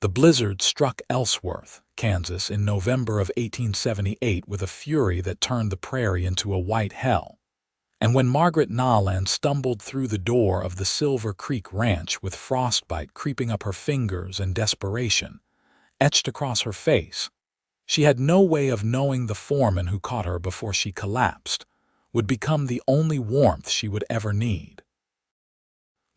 The blizzard struck Ellsworth, Kansas, in November of 1878 with a fury that turned the prairie into a white hell. And when Margaret Nolan stumbled through the door of the Silver Creek Ranch with frostbite creeping up her fingers and desperation etched across her face, she had no way of knowing the foreman who caught her before she collapsed would become the only warmth she would ever need.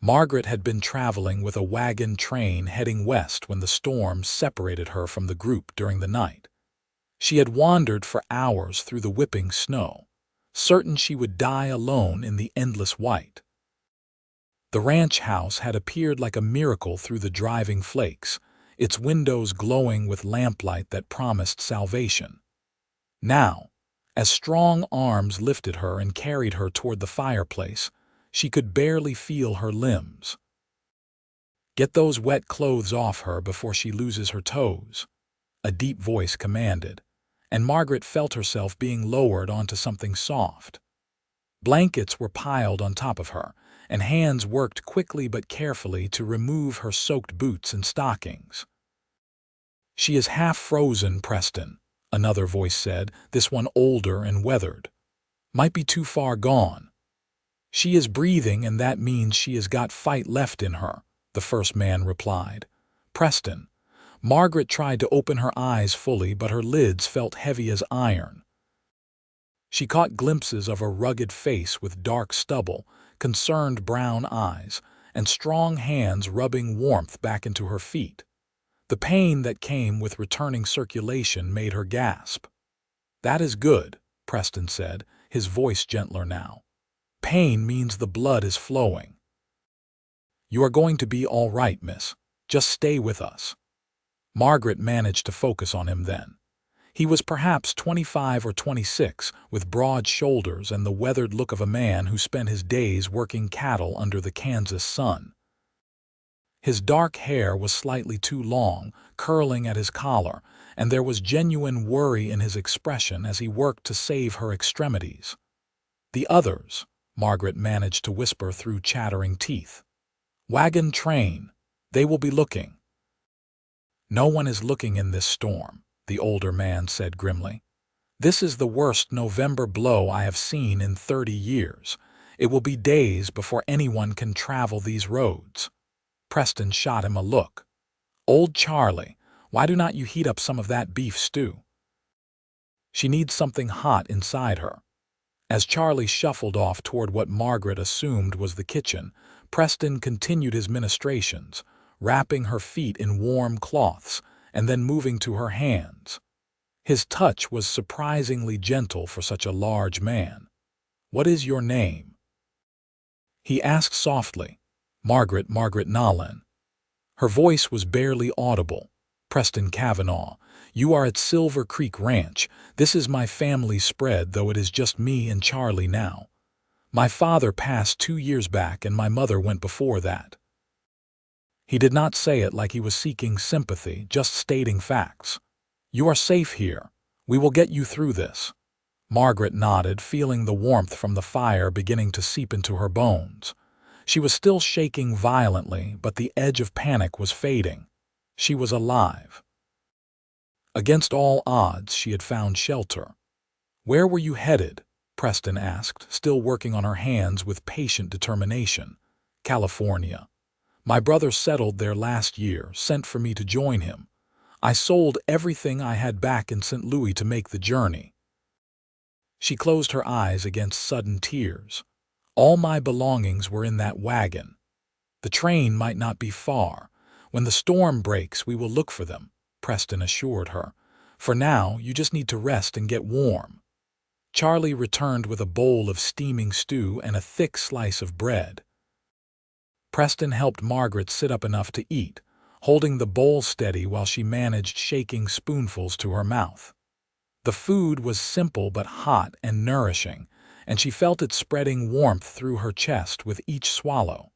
Margaret had been traveling with a wagon train heading west when the storm separated her from the group during the night. She had wandered for hours through the whipping snow, certain she would die alone in the endless white. The ranch house had appeared like a miracle through the driving flakes, its windows glowing with lamplight that promised salvation. Now, as strong arms lifted her and carried her toward the fireplace, she could barely feel her limbs. "Get those wet clothes off her before she loses her toes," a deep voice commanded, and Margaret felt herself being lowered onto something soft. Blankets were piled on top of her, and hands worked quickly but carefully to remove her soaked boots and stockings. "She is half frozen, Preston," another voice said, this one older and weathered. "Might be too far gone." "She is breathing, and that means she has got fight left in her," the first man replied. "Preston." Margaret tried to open her eyes fully, but her lids felt heavy as iron. She caught glimpses of a rugged face with dark stubble, concerned brown eyes, and strong hands rubbing warmth back into her feet. The pain that came with returning circulation made her gasp. "That is good," Preston said, his voice gentler now. "Pain means the blood is flowing." "You are going to be all right, miss. Just stay with us." Margaret managed to focus on him then. He was perhaps 25 or 26, with broad shoulders and the weathered look of a man who spent his days working cattle under the Kansas sun. His dark hair was slightly too long, curling at his collar, and there was genuine worry in his expression as he worked to save her extremities. "The others," Margaret managed to whisper through chattering teeth. "Wagon train. They will be looking." "No one is looking in this storm," the older man said grimly. "This is the worst November blow I have seen in 30 years. It will be days before anyone can travel these roads." Preston shot him a look. "Old Charlie, why do not you heat up some of that beef stew?" "She needs something hot inside her." As Charlie shuffled off toward what Margaret assumed was the kitchen, Preston continued his ministrations, wrapping her feet in warm cloths and then moving to her hands. His touch was surprisingly gentle for such a large man. "What is your name?" he asked softly. Margaret Nolan." Her voice was barely audible. "Preston Kavanaugh. You are at Silver Creek Ranch. This is my family spread, though it is just me and Charlie now. My father passed 2 years back, and my mother went before that." He did not say it like he was seeking sympathy, just stating facts. "You are safe here. We will get you through this." Margaret nodded, feeling the warmth from the fire beginning to seep into her bones. She was still shaking violently, but the edge of panic was fading. She was alive. Against all odds, she had found shelter. "Where were you headed?" Preston asked, still working on her hands with patient determination. "California. My brother settled there last year, sent for me to join him. I sold everything I had back in St. Louis to make the journey." She closed her eyes against sudden tears. "All my belongings were in that wagon. The train might not be far. When the storm breaks, we will look for them," Preston assured her. "For now, you just need to rest and get warm." Charlie returned with a bowl of steaming stew and a thick slice of bread. Preston helped Margaret sit up enough to eat, holding the bowl steady while she managed shaking spoonfuls to her mouth. The food was simple but hot and nourishing, and she felt it spreading warmth through her chest with each swallow.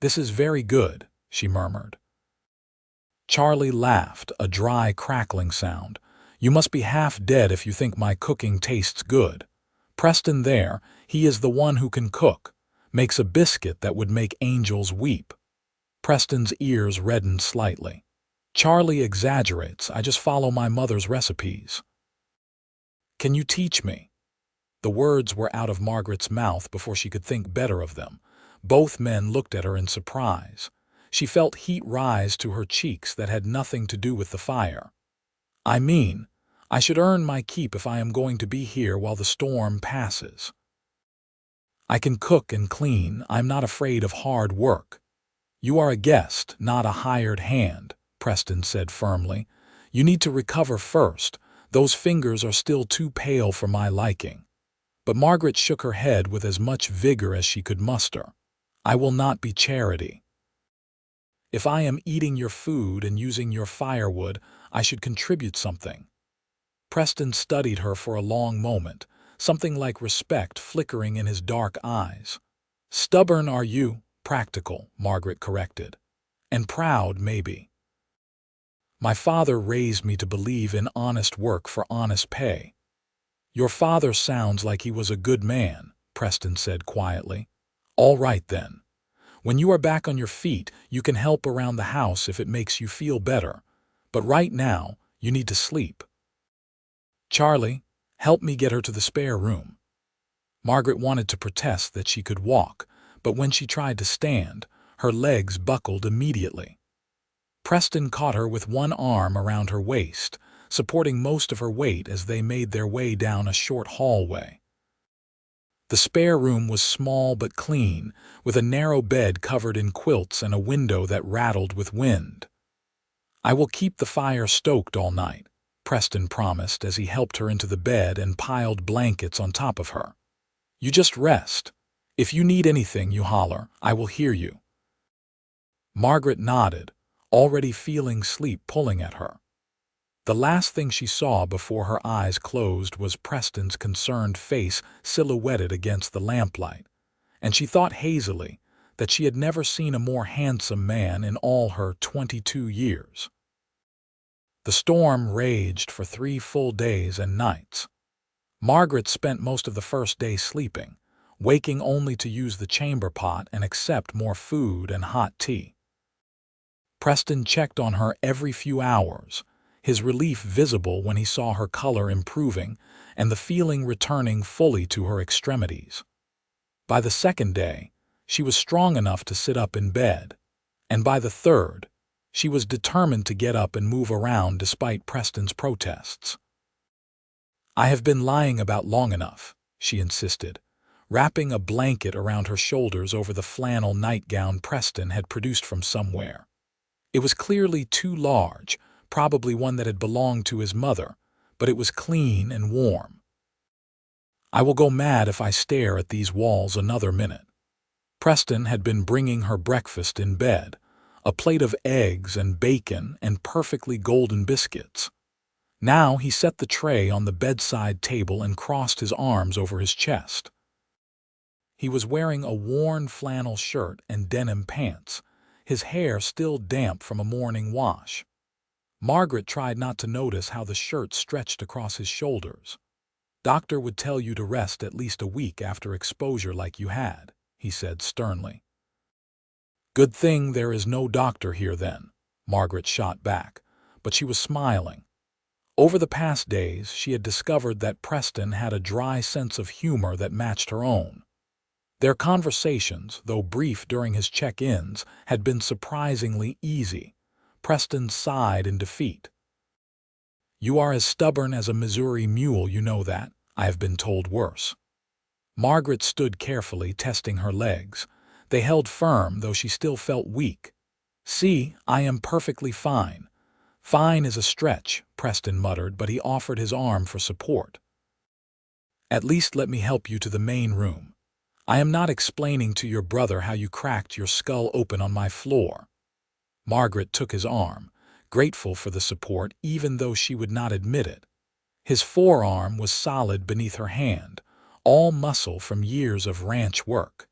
"This is very good," she murmured. Charlie laughed, a dry, crackling sound. "You must be half dead if you think my cooking tastes good. Preston there, he is the one who can cook, makes a biscuit that would make angels weep." Preston's ears reddened slightly. Charlie exaggerates. I just follow my mother's recipes. Can you teach me? The words were out of Margaret's mouth before she could think better of them. Both men looked at her in surprise. She felt heat rise to her cheeks that had nothing to do with the fire. I mean, I should earn my keep if I am going to be here while the storm passes. I can cook and clean. I'm not afraid of hard work. You are a guest, not a hired hand, Preston said firmly. You need to recover first. Those fingers are still too pale for my liking. But Margaret shook her head with as much vigor as she could muster. I will not be charity. If I am eating your food and using your firewood, I should contribute something. Preston studied her for a long moment, something like respect flickering in his dark eyes. Stubborn are you, practical, Margaret corrected. And proud, maybe. My father raised me to believe in honest work for honest pay. Your father sounds like he was a good man, Preston said quietly. All right then. When you are back on your feet, you can help around the house if it makes you feel better. But right now, you need to sleep. Charlie, help me get her to the spare room. Margaret wanted to protest that she could walk, but when she tried to stand, her legs buckled immediately. Preston caught her with one arm around her waist, supporting most of her weight as they made their way down a short hallway. The spare room was small but clean, with a narrow bed covered in quilts and a window that rattled with wind. I will keep the fire stoked all night, Preston promised as he helped her into the bed and piled blankets on top of her. You just rest. If you need anything, you holler. I will hear you. Margaret nodded, already feeling sleep pulling at her. The last thing she saw before her eyes closed was Preston's concerned face silhouetted against the lamplight, and she thought hazily that she had never seen a more handsome man in all her 22 years. The storm raged for 3 full days and nights. Margaret spent most of the first day sleeping, waking only to use the chamber pot and accept more food and hot tea. Preston checked on her every few hours, his relief visible when he saw her color improving and the feeling returning fully to her extremities. By the second day, she was strong enough to sit up in bed, and by the third, she was determined to get up and move around despite Preston's protests. I have been lying about long enough, she insisted, wrapping a blanket around her shoulders over the flannel nightgown Preston had produced from somewhere. It was clearly too large, probably one that had belonged to his mother, but it was clean and warm. I will go mad if I stare at these walls another minute. Preston had been bringing her breakfast in bed, a plate of eggs and bacon and perfectly golden biscuits. Now he set the tray on the bedside table and crossed his arms over his chest. He was wearing a worn flannel shirt and denim pants, his hair still damp from a morning wash. Margaret tried not to notice how the shirt stretched across his shoulders. Doctor would tell you to rest at least a week after exposure like you had, he said sternly. Good thing there is no doctor here then, Margaret shot back, but she was smiling. Over the past days, she had discovered that Preston had a dry sense of humor that matched her own. Their conversations, though brief during his check-ins, had been surprisingly easy. Preston sighed in defeat. You are as stubborn as a Missouri mule, you know that. I have been told worse. Margaret stood carefully, testing her legs. They held firm, though she still felt weak. See, I am perfectly fine. Fine is a stretch, Preston muttered, but he offered his arm for support. At least let me help you to the main room. I am not explaining to your brother how you cracked your skull open on my floor. Margaret took his arm, grateful for the support even though she would not admit it. His forearm was solid beneath her hand, all muscle from years of ranch work.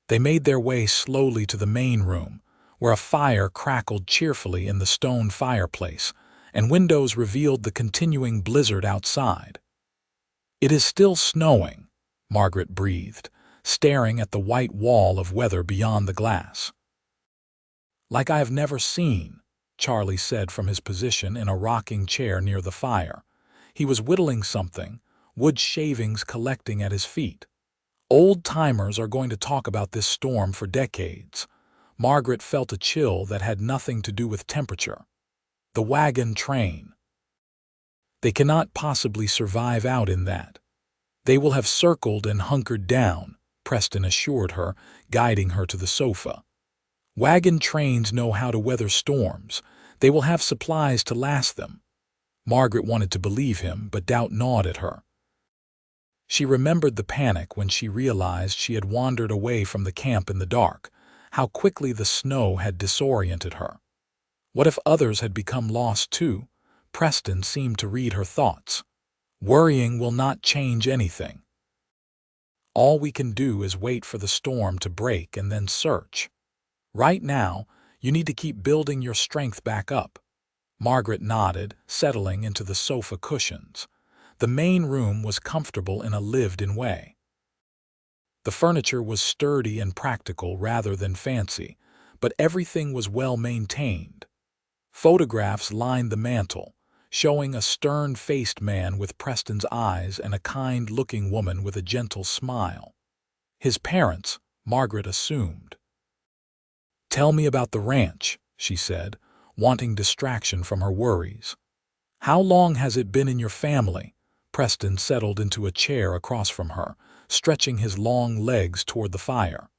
They made their way slowly to the main room, where a fire crackled cheerfully in the stone fireplace, and windows revealed the continuing blizzard outside. It is still snowing, Margaret breathed, staring at the white wall of weather beyond the glass. Like I have never seen, Charlie said from his position in a rocking chair near the fire. He was whittling something, wood shavings collecting at his feet. Old-timers are going to talk about this storm for decades. Margaret felt a chill that had nothing to do with temperature. The wagon train. They cannot possibly survive out in that. They will have circled and hunkered down, Preston assured her, guiding her to the sofa. Wagon trains know how to weather storms. They will have supplies to last them. Margaret wanted to believe him, but doubt gnawed at her. She remembered the panic when she realized she had wandered away from the camp in the dark, how quickly the snow had disoriented her. What if others had become lost too? Preston seemed to read her thoughts. Worrying will not change anything. All we can do is wait for the storm to break and then search. Right now, you need to keep building your strength back up. Margaret nodded, settling into the sofa cushions. The main room was comfortable in a lived-in way. The furniture was sturdy and practical rather than fancy, but everything was well maintained. Photographs lined the mantel, showing a stern-faced man with Preston's eyes and a kind-looking woman with a gentle smile. His parents, Margaret assumed. "Tell me about the ranch," she said, wanting distraction from her worries. "How long has it been in your family?" Preston settled into a chair across from her, stretching his long legs toward the fire.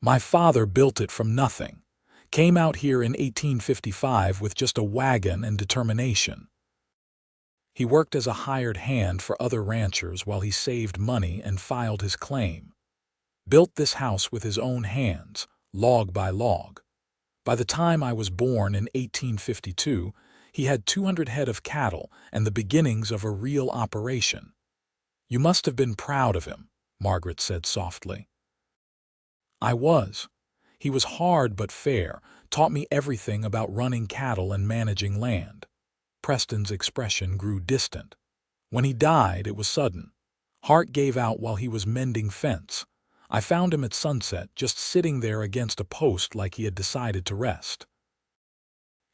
"My father built it from nothing. Came out here in 1855 with just a wagon and determination. He worked as a hired hand for other ranchers while he saved money and filed his claim. Built this house with his own hands, log by log. By the time I was born in 1852, he had 200 head of cattle and the beginnings of a real operation." "You must have been proud of him," Margaret said softly. "I was. He was hard but fair, taught me everything about running cattle and managing land." Preston's expression grew distant. "When he died, it was sudden. Heart gave out while he was mending fence. I found him at sunset, just sitting there against a post like he had decided to rest."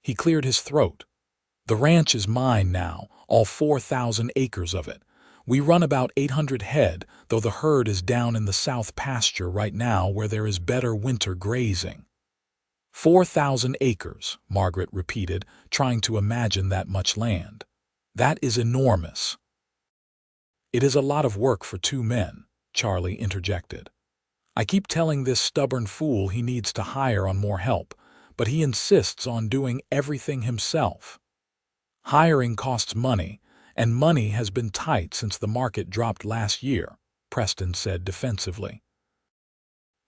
He cleared his throat. "The ranch is mine now, all 4,000 acres of it. We run about 800 head, though the herd is down in the south pasture right now where there is better winter grazing." 4,000 acres, Margaret repeated, trying to imagine that much land. "That is enormous." "It is a lot of work for 2 men, Charlie interjected. "I keep telling this stubborn fool he needs to hire on more help, but he insists on doing everything himself. Hiring costs money, and money has been tight since the market dropped last year," Preston said defensively.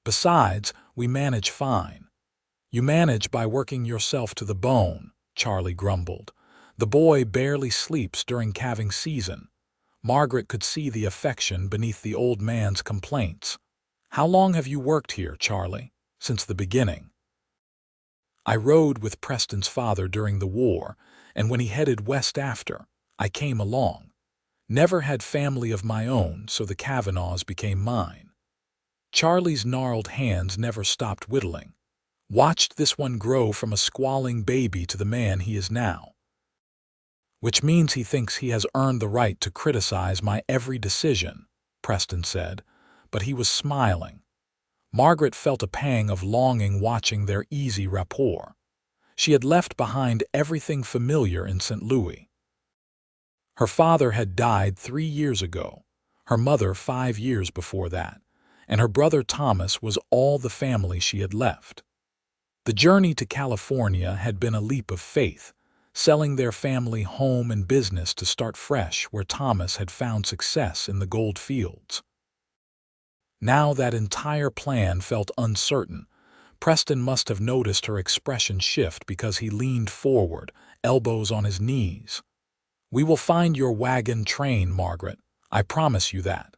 "Besides, we manage fine." "You manage by working yourself to the bone," Charlie grumbled. "The boy barely sleeps during calving season." Margaret could see the affection beneath the old man's complaints. "How long have you worked here, Charlie?" "Since the beginning. I rode with Preston's father during the war, and when he headed west after, I came along. Never had family of my own, so the Kavanaughs became mine." Charlie's gnarled hands never stopped whittling. "Watched this one grow from a squalling baby to the man he is now." "Which means he thinks he has earned the right to criticize my every decision," Preston said, but he was smiling. Margaret felt a pang of longing watching their easy rapport. She had left behind everything familiar in St. Louis. Her father had died 3 years ago, her mother 5 years before that, and her brother Thomas was all the family she had left. The journey to California had been a leap of faith, selling their family home and business to start fresh where Thomas had found success in the gold fields. Now that entire plan felt uncertain. Preston must have noticed her expression shift because he leaned forward, elbows on his knees. "We will find your wagon train, Margaret. I promise you that.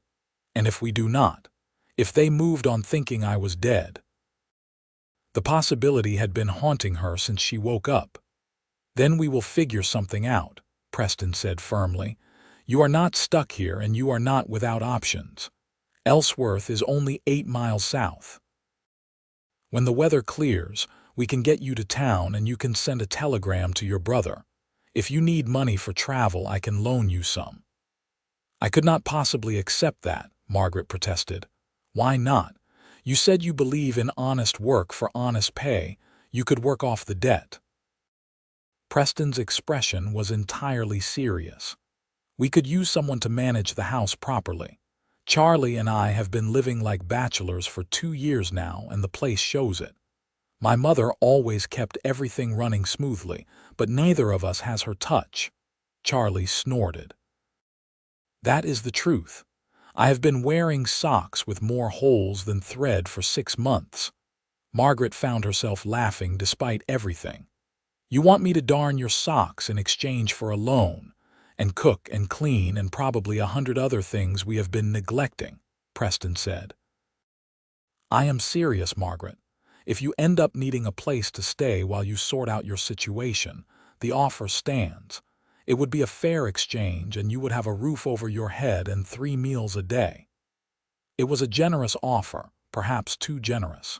And if we do not, if they moved on thinking I was dead." The possibility had been haunting her since she woke up. "Then we will figure something out," Preston said firmly. "You are not stuck here and you are not without options. Ellsworth is only 8 miles south. When the weather clears, We can get you to town and you can send a telegram to your brother. If you need money for travel, I can loan you some." "I could not possibly accept that," Margaret protested. "Why not? You said you believe in honest work for honest pay. You could work off the debt." Preston's expression was entirely serious. "We could use someone to manage the house properly. Charlie and I have been living like bachelors for 2 years now, and the place shows it. My mother always kept everything running smoothly, but neither of us has her touch." Charlie snorted. "That is the truth. I have been wearing socks with more holes than thread for 6 months. Margaret found herself laughing despite everything. "You want me to darn your socks in exchange for a loan, and cook and clean and probably 100 other things we have been neglecting," Preston said. "I am serious, Margaret. If you end up needing a place to stay while you sort out your situation, the offer stands. It would be a fair exchange, and you would have a roof over your head and 3 meals a day." It was a generous offer, perhaps too generous.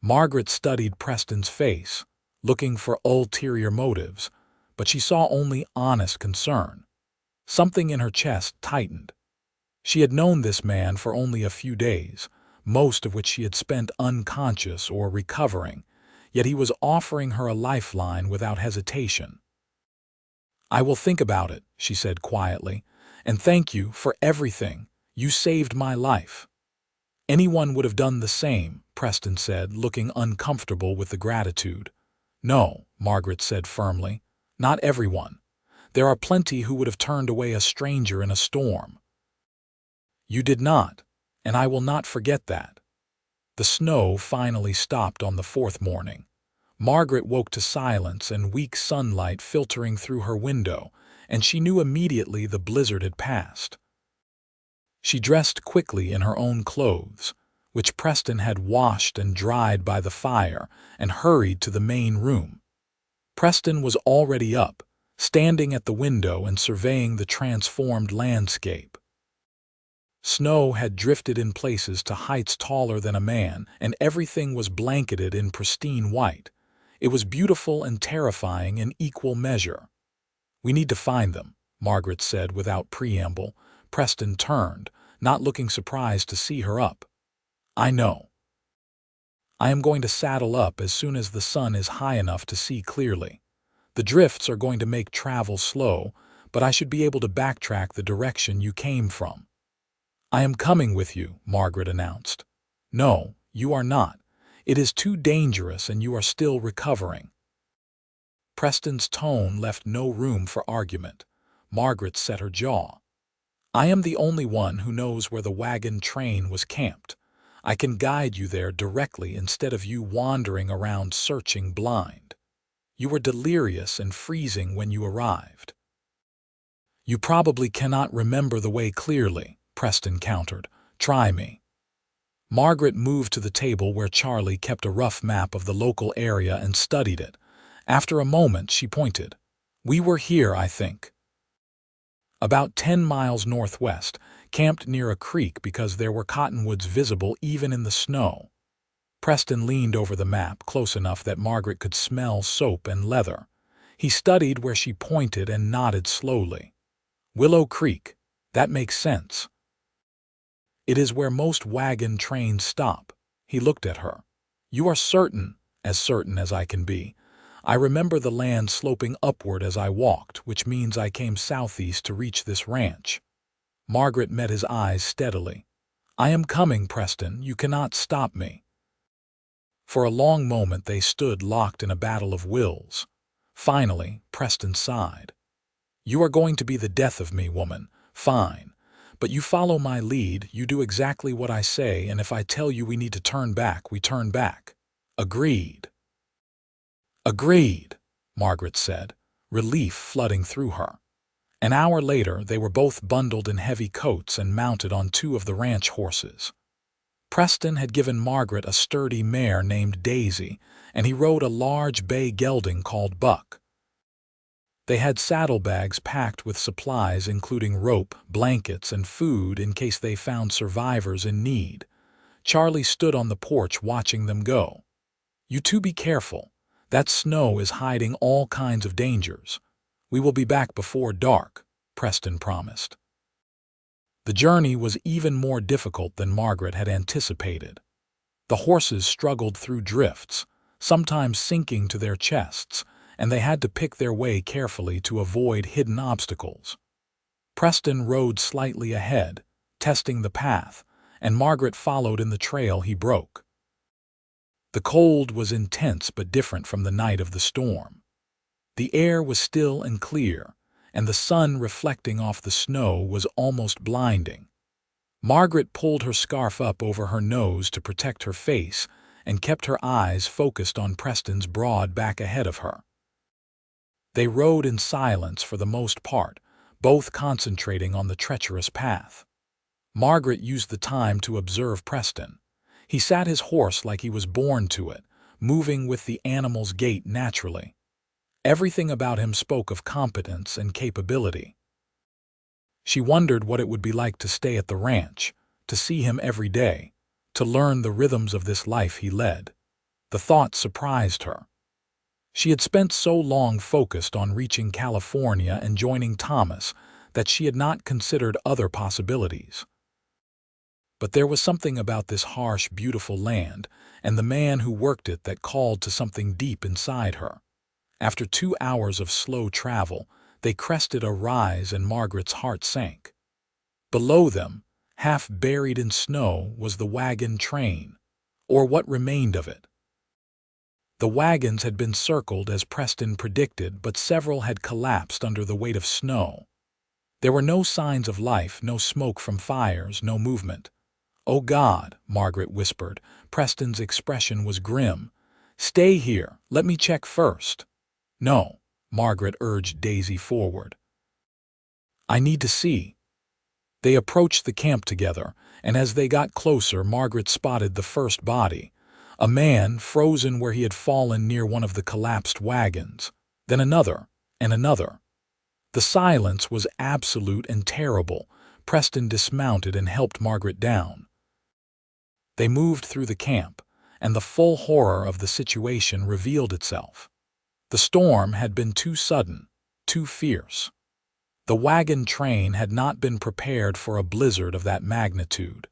Margaret studied Preston's face, looking for ulterior motives, but she saw only honest concern. Something in her chest tightened. She had known this man for only a few days, most of which she had spent unconscious or recovering, yet he was offering her a lifeline without hesitation. "I will think about it," she said quietly, "and thank you for everything. You saved my life." "Anyone would have done the same," Preston said, looking uncomfortable with the gratitude. "No," Margaret said firmly, "not everyone. There are plenty who would have turned away a stranger in a storm. You did not, and I will not forget that." The snow finally stopped on the 4th morning. Margaret woke to silence and weak sunlight filtering through her window, and she knew immediately the blizzard had passed. She dressed quickly in her own clothes, which Preston had washed and dried by the fire, and hurried to the main room. Preston was already up, standing at the window and surveying the transformed landscape. Snow had drifted in places to heights taller than a man, and everything was blanketed in pristine white. It was beautiful and terrifying in equal measure. "We need to find them," Margaret said without preamble. Preston turned, not looking surprised to see her up. "I know. I am going to saddle up as soon as the sun is high enough to see clearly. The drifts are going to make travel slow, but I should be able to backtrack the direction you came from." "I am coming with you," Margaret announced. "No, you are not. It is too dangerous and you are still recovering." Preston's tone left no room for argument. Margaret set her jaw. "I am the only one who knows where the wagon train was camped. I can guide you there directly instead of you wandering around searching blind. You were delirious and freezing when you arrived." "You probably cannot remember the way clearly," Preston countered. "Try me." Margaret moved to the table where Charlie kept a rough map of the local area and studied it. After a moment, she pointed. "We were here, I think." "About 10 miles northwest, camped near a creek because there were cottonwoods visible even in the snow." Preston leaned over the map close enough that Margaret could smell soap and leather. He studied where she pointed and nodded slowly. "Willow Creek. That makes sense. It is where most wagon trains stop." He looked at her. "You are certain as I can be. I remember the land sloping upward as I walked, which means I came southeast to reach this ranch." Margaret met his eyes steadily. "I am coming, Preston. You cannot stop me." For a long moment they stood locked in a battle of wills. Finally, Preston sighed. "You are going to be the death of me, woman. Fine. But you follow my lead, you do exactly what I say, and if I tell you we need to turn back, we turn back." "Agreed." "Agreed," Margaret said, relief flooding through her. An hour later, they were both bundled in heavy coats and mounted on 2 of the ranch horses. Preston had given Margaret a sturdy mare named Daisy, and he rode a large bay gelding called Buck. They had saddlebags packed with supplies including rope, blankets, and food in case they found survivors in need. Charlie stood on the porch watching them go. "You two be careful. That snow is hiding all kinds of dangers. We will be back before dark," Preston promised. The journey was even more difficult than Margaret had anticipated. The horses struggled through drifts, sometimes sinking to their chests, and they had to pick their way carefully to avoid hidden obstacles. Preston rode slightly ahead, testing the path, and Margaret followed in the trail he broke. The cold was intense but different from the night of the storm. The air was still and clear, and the sun reflecting off the snow was almost blinding. Margaret pulled her scarf up over her nose to protect her face and kept her eyes focused on Preston's broad back ahead of her. They rode in silence for the most part, both concentrating on the treacherous path. Margaret used the time to observe Preston. He sat his horse like he was born to it, moving with the animal's gait naturally. Everything about him spoke of competence and capability. She wondered what it would be like to stay at the ranch, to see him every day, to learn the rhythms of this life he led. The thought surprised her. She had spent so long focused on reaching California and joining Thomas that she had not considered other possibilities. But there was something about this harsh, beautiful land and the man who worked it that called to something deep inside her. After 2 hours of slow travel, they crested a rise and Margaret's heart sank. Below them, half buried in snow, was the wagon train, or what remained of it. The wagons had been circled as Preston predicted, but several had collapsed under the weight of snow. There were no signs of life, no smoke from fires, no movement. "Oh God," Margaret whispered. Preston's expression was grim. "Stay here, let me check first." "No," Margaret urged Daisy forward. "I need to see." They approached the camp together, and as they got closer, Margaret spotted the first body, a man frozen where he had fallen near one of the collapsed wagons, then another, and another. The silence was absolute and terrible. Preston dismounted and helped Margaret down. They moved through the camp, and the full horror of the situation revealed itself. The storm had been too sudden, too fierce. The wagon train had not been prepared for a blizzard of that magnitude.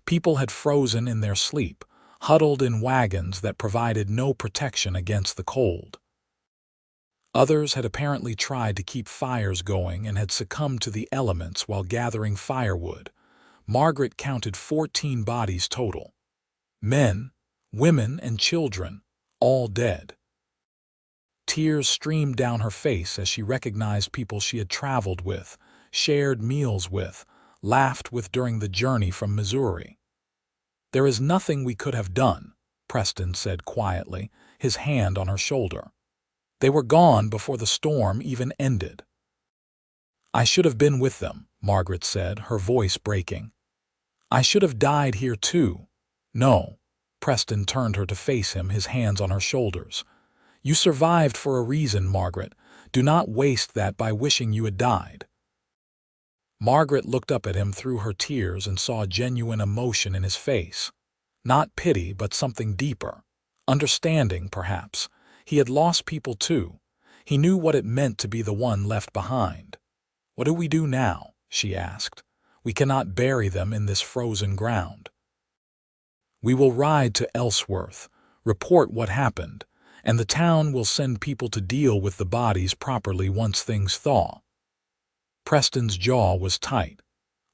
People had frozen in their sleep, huddled in wagons that provided no protection against the cold. Others had apparently tried to keep fires going and had succumbed to the elements while gathering firewood. Margaret counted 14 bodies total. Men, women, and children, all dead. Tears streamed down her face as she recognized people she had traveled with, shared meals with, laughed with during the journey from Missouri. "There is nothing we could have done," Preston said quietly, his hand on her shoulder. "They were gone before the storm even ended." "I should have been with them," Margaret said, her voice breaking. "I should have died here too." "No." Preston turned her to face him, his hands on her shoulders. "You survived for a reason, Margaret. Do not waste that by wishing you had died." Margaret looked up at him through her tears and saw genuine emotion in his face. Not pity, but something deeper. Understanding, perhaps. He had lost people too. He knew what it meant to be the one left behind. "What do we do now?" she asked. "We cannot bury them in this frozen ground." "We will ride to Ellsworth, report what happened, and the town will send people to deal with the bodies properly once things thaw." Preston's jaw was tight.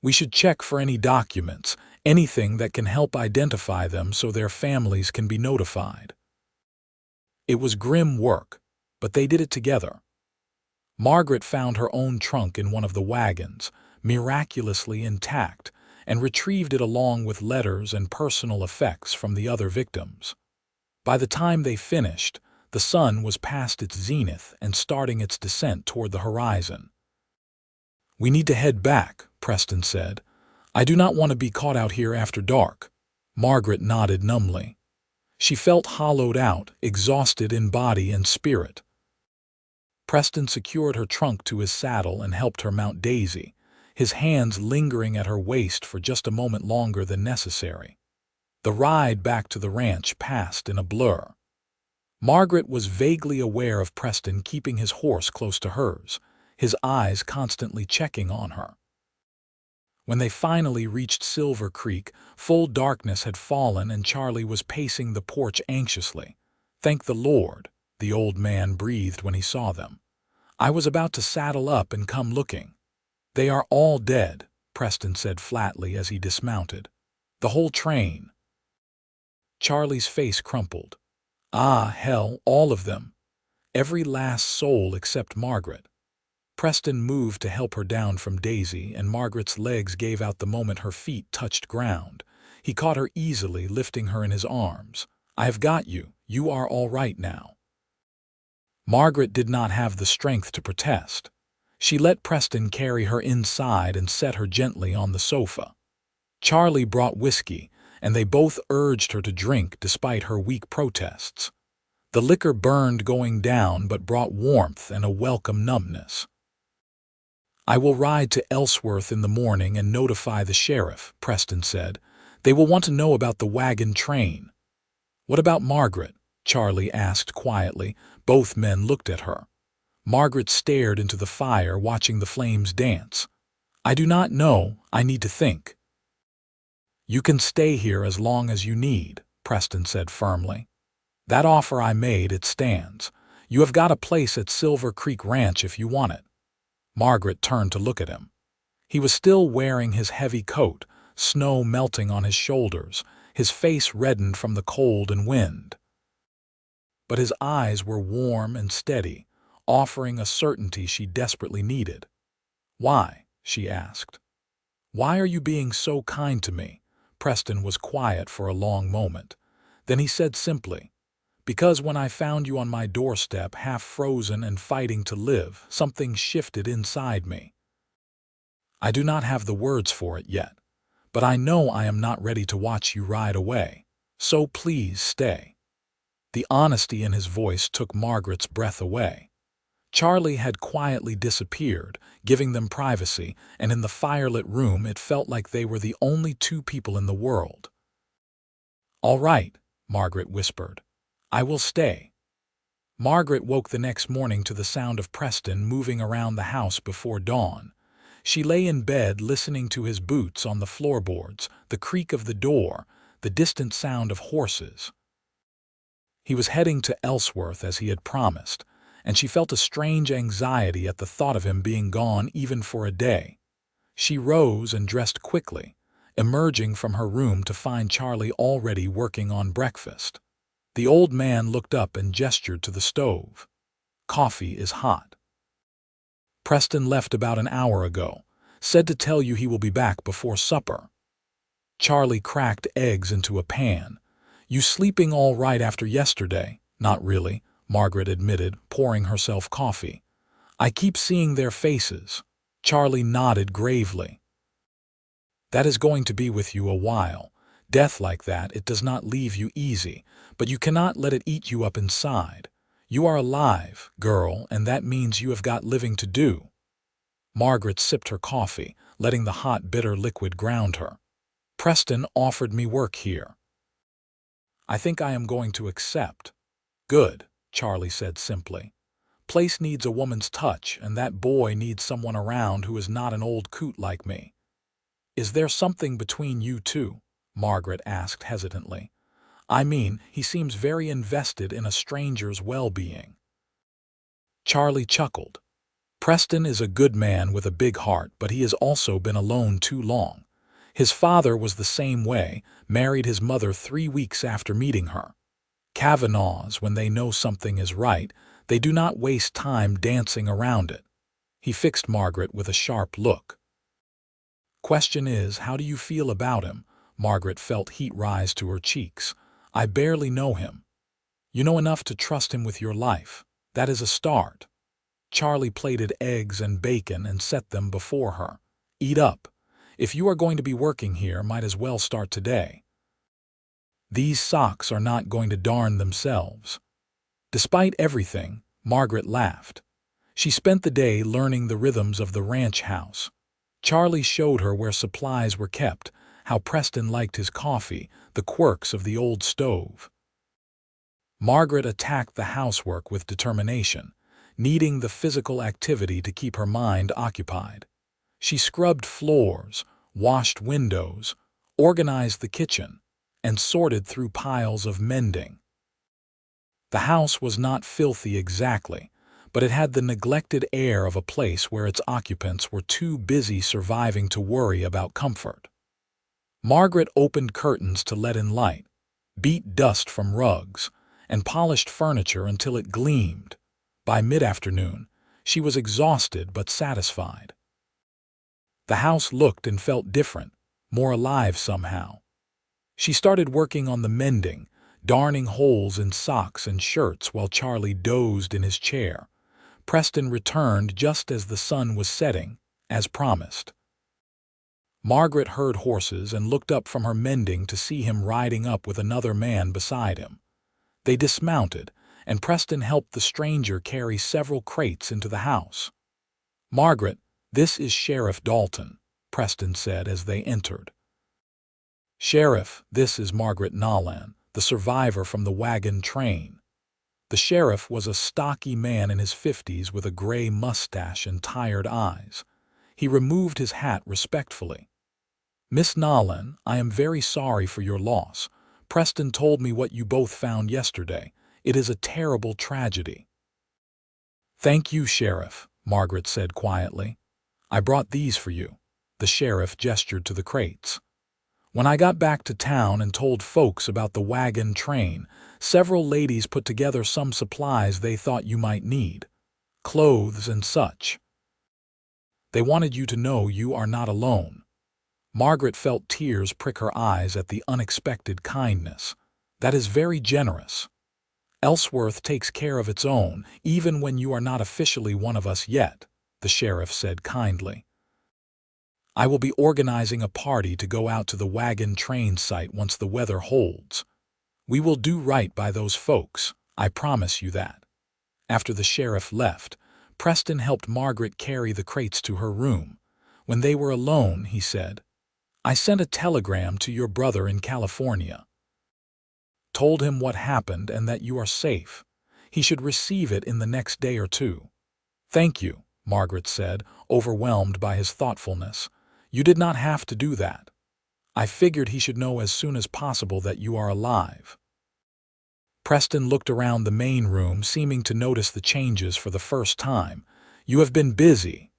"We should check for any documents, anything that can help identify them so their families can be notified." It was grim work, but they did it together. Margaret found her own trunk in one of the wagons, miraculously intact, and retrieved it along with letters and personal effects from the other victims. By the time they finished, the sun was past its zenith and starting its descent toward the horizon. "We need to head back," Preston said. "I do not want to be caught out here after dark." Margaret nodded numbly. She felt hollowed out, exhausted in body and spirit. Preston secured her trunk to his saddle and helped her mount Daisy, his hands lingering at her waist for just a moment longer than necessary. The ride back to the ranch passed in a blur. Margaret was vaguely aware of Preston keeping his horse close to hers, his eyes constantly checking on her. When they finally reached Silver Creek, full darkness had fallen and Charlie was pacing the porch anxiously. "Thank the Lord," the old man breathed when he saw them. "I was about to saddle up and come looking." "They are all dead," Preston said flatly as he dismounted. "The whole train." Charlie's face crumpled. "Ah, hell, all of them. Every last soul except Margaret." Preston moved to help her down from Daisy, and Margaret's legs gave out the moment her feet touched ground. He caught her easily, lifting her in his arms. "I have got you. You are all right now." Margaret did not have the strength to protest. She let Preston carry her inside and set her gently on the sofa. Charlie brought whiskey, and they both urged her to drink despite her weak protests. The liquor burned going down but brought warmth and a welcome numbness. "I will ride to Ellsworth in the morning and notify the sheriff," Preston said. "They will want to know about the wagon train." "What about Margaret?" Charlie asked quietly. Both men looked at her. Margaret stared into the fire, watching the flames dance. "I do not know. I need to think." "You can stay here as long as you need," Preston said firmly. "That offer I made, it stands. You have got a place at Silver Creek Ranch if you want it." Margaret turned to look at him. He was still wearing his heavy coat, snow melting on his shoulders, his face reddened from the cold and wind. But his eyes were warm and steady, offering a certainty she desperately needed. "Why?" she asked. "Why are you being so kind to me?" Preston was quiet for a long moment. Then he said simply, "Because when I found you on my doorstep, half frozen and fighting to live, something shifted inside me. I do not have the words for it yet, but I know I am not ready to watch you ride away. So please stay." The honesty in his voice took Margaret's breath away. Charlie had quietly disappeared, giving them privacy, and in the firelit room it felt like they were the only two people in the world. "All right," Margaret whispered. "I will stay." Margaret woke the next morning to the sound of Preston moving around the house before dawn. She lay in bed listening to his boots on the floorboards, the creak of the door, the distant sound of horses. He was heading to Ellsworth as he had promised, and she felt a strange anxiety at the thought of him being gone even for a day. She rose and dressed quickly, emerging from her room to find Charlie already working on breakfast. The old man looked up and gestured to the stove. "Coffee is hot." "Preston left about an hour ago. Said to tell you he will be back before supper." Charlie cracked eggs into a pan. "You sleeping all right after yesterday?" "Not really," Margaret admitted, pouring herself coffee. "I keep seeing their faces." Charlie nodded gravely. "That is going to be with you a while. Death like that, it does not leave you easy, but you cannot let it eat you up inside. You are alive, girl, and that means you have got living to do." Margaret sipped her coffee, letting the hot, bitter liquid ground her. "Preston offered me work here. I think I am going to accept." "Good," Charlie said simply. "Place needs a woman's touch, and that boy needs someone around who is not an old coot like me." "Is there something between you two?" Margaret asked hesitantly. "I mean, he seems very invested in a stranger's well-being." Charlie chuckled. "Preston is a good man with a big heart, but he has also been alone too long. His father was the same way, married his mother 3 weeks after meeting her. Kavanaughs, when they know something is right, they do not waste time dancing around it." He fixed Margaret with a sharp look. "Question is, how do you feel about him?" Margaret felt heat rise to her cheeks. "I barely know him." "You know enough to trust him with your life. That is a start." Charlie plated eggs and bacon and set them before her. "Eat up. If you are going to be working here, might as well start today. These socks are not going to darn themselves." Despite everything, Margaret laughed. She spent the day learning the rhythms of the ranch house. Charlie showed her where supplies were kept, how Preston liked his coffee, the quirks of the old stove. Margaret attacked the housework with determination, needing the physical activity to keep her mind occupied. She scrubbed floors, washed windows, organized the kitchen, and sorted through piles of mending. The house was not filthy exactly, but it had the neglected air of a place where its occupants were too busy surviving to worry about comfort. Margaret opened curtains to let in light, beat dust from rugs, and polished furniture until it gleamed. By mid-afternoon, she was exhausted but satisfied. The house looked and felt different, more alive somehow. She started working on the mending, darning holes in socks and shirts while Charlie dozed in his chair. Preston returned just as the sun was setting, as promised. Margaret heard horses and looked up from her mending to see him riding up with another man beside him. They dismounted, and Preston helped the stranger carry several crates into the house. "Margaret, this is Sheriff Dalton," Preston said as they entered. "Sheriff, this is Margaret Nolan, the survivor from the wagon train." The sheriff was a stocky man in his 50s with a gray mustache and tired eyes. He removed his hat respectfully. "Miss Nolan, I am very sorry for your loss. Preston told me what you both found yesterday. It is a terrible tragedy." "Thank you, Sheriff," Margaret said quietly. "I brought these for you." The sheriff gestured to the crates. "When I got back to town and told folks about the wagon train, several ladies put together some supplies they thought you might need. Clothes and such. They wanted you to know you are not alone." Margaret felt tears prick her eyes at the unexpected kindness. "That is very generous. Ellsworth takes care of its own, even when you are not officially one of us yet," the sheriff said kindly. "I will be organizing a party to go out to the wagon train site once the weather holds. We will do right by those folks, I promise you that." After the sheriff left, Preston helped Margaret carry the crates to her room. When they were alone, he said, "I sent a telegram to your brother in California. Told him what happened and that you are safe. He should receive it in the next day or two." "Thank you," Margaret said, overwhelmed by his thoughtfulness. "You did not have to do that. I figured he should know as soon as possible that you are alive." Preston looked around the main room, seeming to notice the changes for the first time. "You have been busy.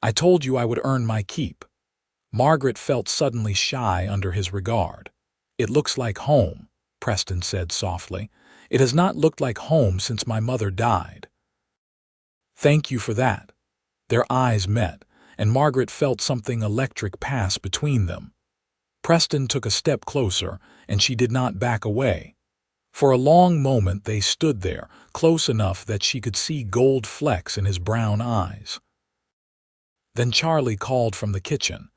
I told you I would earn my keep." Margaret felt suddenly shy under his regard. "It looks like home," Preston said softly. "It has not looked like home since my mother died." "Thank you for that." Their eyes met, and Margaret felt something electric pass between them. Preston took a step closer, and she did not back away. For a long moment they stood there, close enough that she could see gold flecks in his brown eyes. Then Charlie called from the kitchen.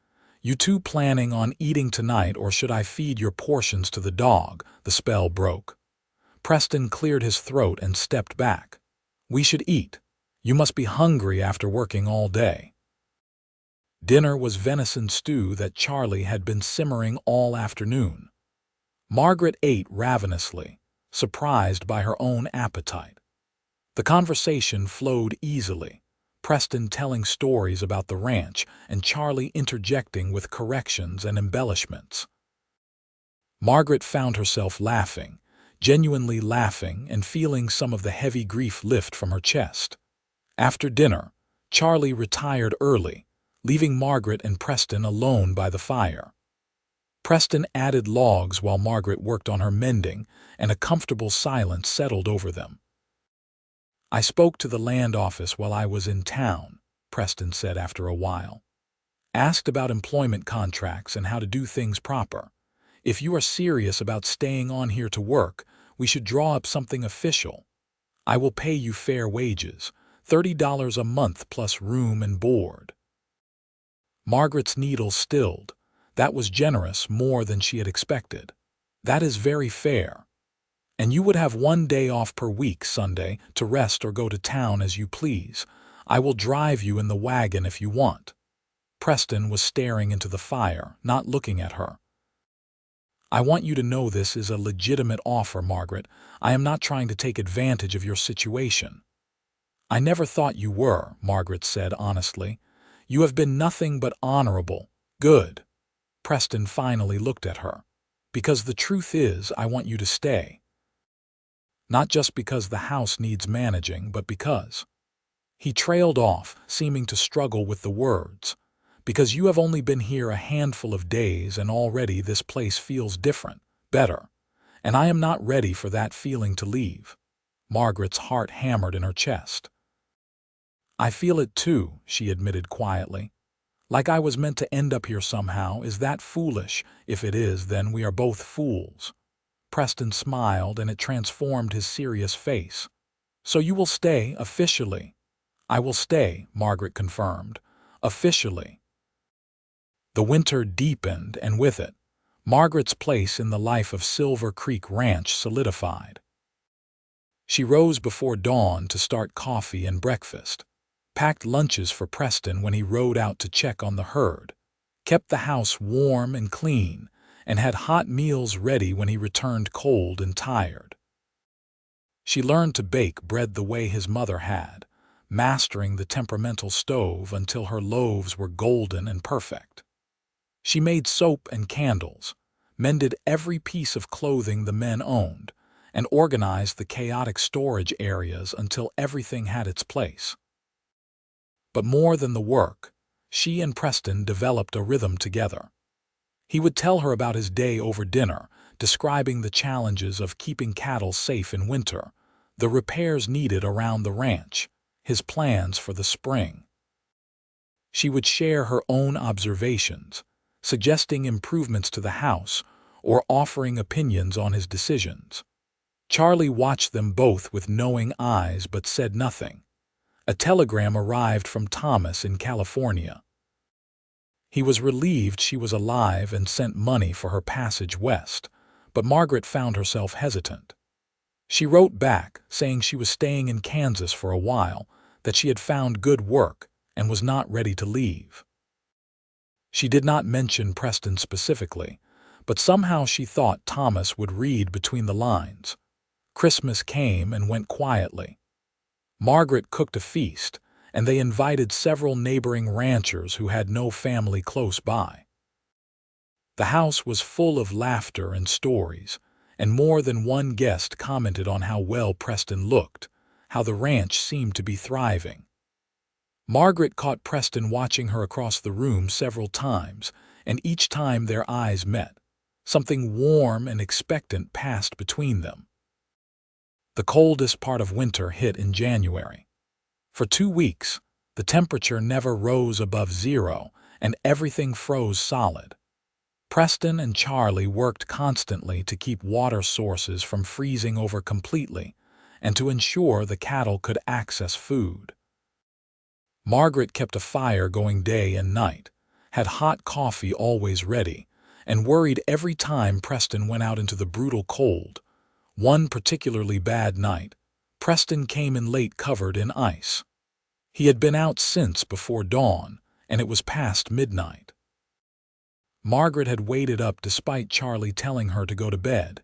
"You two planning on eating tonight, or should I feed your portions to the dog?" The spell broke. Preston cleared his throat and stepped back. "We should eat. You must be hungry after working all day." Dinner was venison stew that Charlie had been simmering all afternoon. Margaret ate ravenously, surprised by her own appetite. The conversation flowed easily, Preston telling stories about the ranch and Charlie interjecting with corrections and embellishments. Margaret found herself laughing, genuinely laughing, and feeling some of the heavy grief lift from her chest. After dinner, Charlie retired early, leaving Margaret and Preston alone by the fire. Preston added logs while Margaret worked on her mending, and a comfortable silence settled over them. "I spoke to the land office while I was in town," Preston said after a while. "Asked about employment contracts and how to do things proper. If you are serious about staying on here to work, we should draw up something official. I will pay you fair wages, $30 a month plus room and board." Margaret's needle stilled. That was generous, more than she had expected. "That is very fair. And you would have 1 day off per week, Sunday, to rest or go to town as you please. I will drive you in the wagon if you want." Preston was staring into the fire, not looking at her. I want you to know this is a legitimate offer, Margaret. I am not trying to take advantage of your situation." "I never thought you were," Margaret said honestly. "You have been nothing but honorable. Good." Preston finally looked at her. "Because the truth is, I want you to stay. Not just because the house needs managing, but because—" He trailed off, seeming to struggle with the words. "Because you have only been here a handful of days and already this place feels different, better. And I am not ready for that feeling to leave." Margaret's heart hammered in her chest. "I feel it too," she admitted quietly. "Like I was meant to end up here somehow. Is that foolish? If it is, then we are both fools." Preston smiled, and it transformed his serious face. "So you will stay, officially?" "I will stay," Margaret confirmed. "Officially." The winter deepened, and with it, Margaret's place in the life of Silver Creek Ranch solidified. She rose before dawn to start coffee and breakfast, packed lunches for Preston when he rode out to check on the herd, kept the house warm and clean, and had hot meals ready when he returned cold and tired. She learned to bake bread the way his mother had, mastering the temperamental stove until her loaves were golden and perfect. She made soap and candles, mended every piece of clothing the men owned, and organized the chaotic storage areas until everything had its place. But more than the work, she and Preston developed a rhythm together. He would tell her about his day over dinner, describing the challenges of keeping cattle safe in winter, the repairs needed around the ranch, his plans for the spring. She would share her own observations, suggesting improvements to the house or offering opinions on his decisions. Charlie watched them both with knowing eyes but said nothing. A telegram arrived from Thomas in California. He was relieved she was alive and sent money for her passage west, but Margaret found herself hesitant. She wrote back, saying she was staying in Kansas for a while, that she had found good work and was not ready to leave. She did not mention Preston specifically, but somehow she thought Thomas would read between the lines. Christmas came and went quietly. Margaret cooked a feast, and they invited several neighboring ranchers who had no family close by. The house was full of laughter and stories, and more than one guest commented on how well Preston looked, how the ranch seemed to be thriving. Margaret caught Preston watching her across the room several times, and each time their eyes met, something warm and expectant passed between them. The coldest part of winter hit in January. For 2 weeks, the temperature never rose above 0, and everything froze solid. Preston and Charlie worked constantly to keep water sources from freezing over completely and to ensure the cattle could access food. Margaret kept a fire going day and night, had hot coffee always ready, and worried every time Preston went out into the brutal cold. One particularly bad night, Preston came in late covered in ice. He had been out since before dawn, and it was past midnight. Margaret had waited up despite Charlie telling her to go to bed.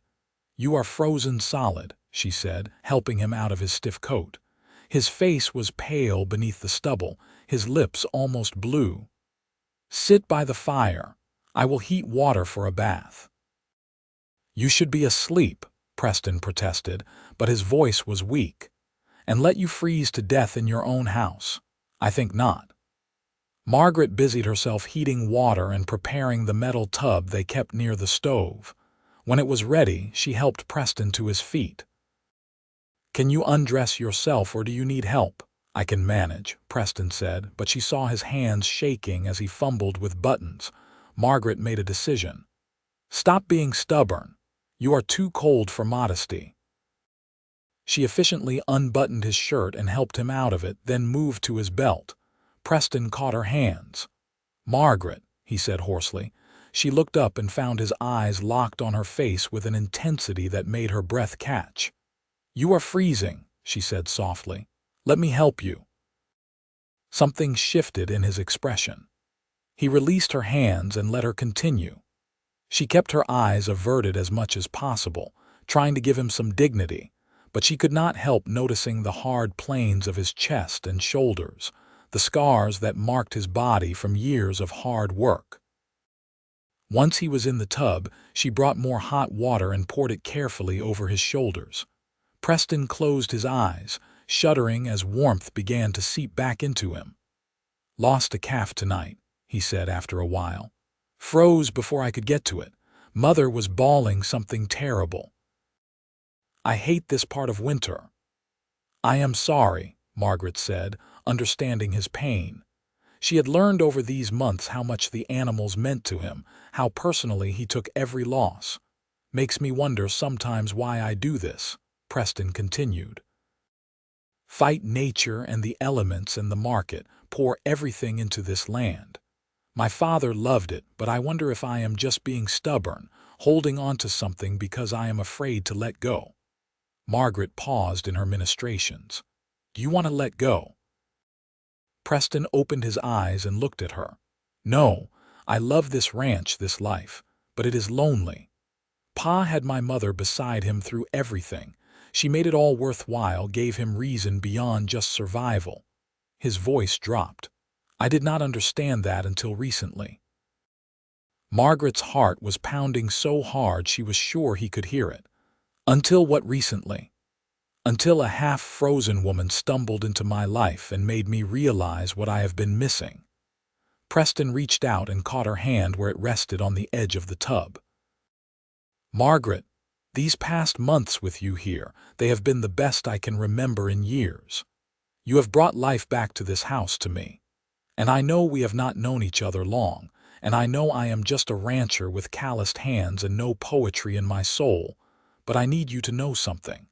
"You are frozen solid," she said, helping him out of his stiff coat. His face was pale beneath the stubble, his lips almost blue. "Sit by the fire. I will heat water for a bath." "You should be asleep," Preston protested, but his voice was weak. "And let you freeze to death in your own house? I think not." Margaret busied herself heating water and preparing the metal tub they kept near the stove. When it was ready, she helped Preston to his feet. "Can you undress yourself or do you need help?" "I can manage," Preston said, but she saw his hands shaking as he fumbled with buttons. Margaret made a decision. "Stop being stubborn. You are too cold for modesty." She efficiently unbuttoned his shirt and helped him out of it, then moved to his belt. Preston caught her hands. "Margaret," he said hoarsely. She looked up and found his eyes locked on her face with an intensity that made her breath catch. "You are freezing," she said softly. "Let me help you." Something shifted in his expression. He released her hands and let her continue. She kept her eyes averted as much as possible, trying to give him some dignity, but she could not help noticing the hard planes of his chest and shoulders, the scars that marked his body from years of hard work. Once he was in the tub, she brought more hot water and poured it carefully over his shoulders. Preston closed his eyes, shuddering as warmth began to seep back into him. "Lost a calf tonight," he said after a while. "Froze before I could get to it. Mother was bawling something terrible. I hate this part of winter." "I am sorry," Margaret said, understanding his pain. She had learned over these months how much the animals meant to him, how personally he took every loss. "Makes me wonder sometimes why I do this," Preston continued. "Fight nature and the elements and the market, pour everything into this land. My father loved it, but I wonder if I am just being stubborn, holding on to something because I am afraid to let go." Margaret paused in her ministrations. "Do you want to let go?" Preston opened his eyes and looked at her. "No, I love this ranch, this life, but it is lonely. Pa had my mother beside him through everything. She made it all worthwhile, gave him reason beyond just survival." His voice dropped. "I did not understand that until recently." Margaret's heart was pounding so hard she was sure he could hear it. "Until what recently?" "Until a half-frozen woman stumbled into my life and made me realize what I have been missing." Preston reached out and caught her hand where it rested on the edge of the tub. "Margaret, these past months with you here, they have been the best I can remember in years. You have brought life back to this house to me. And I know we have not known each other long, and I know I am just a rancher with calloused hands and no poetry in my soul, but I need you to know something."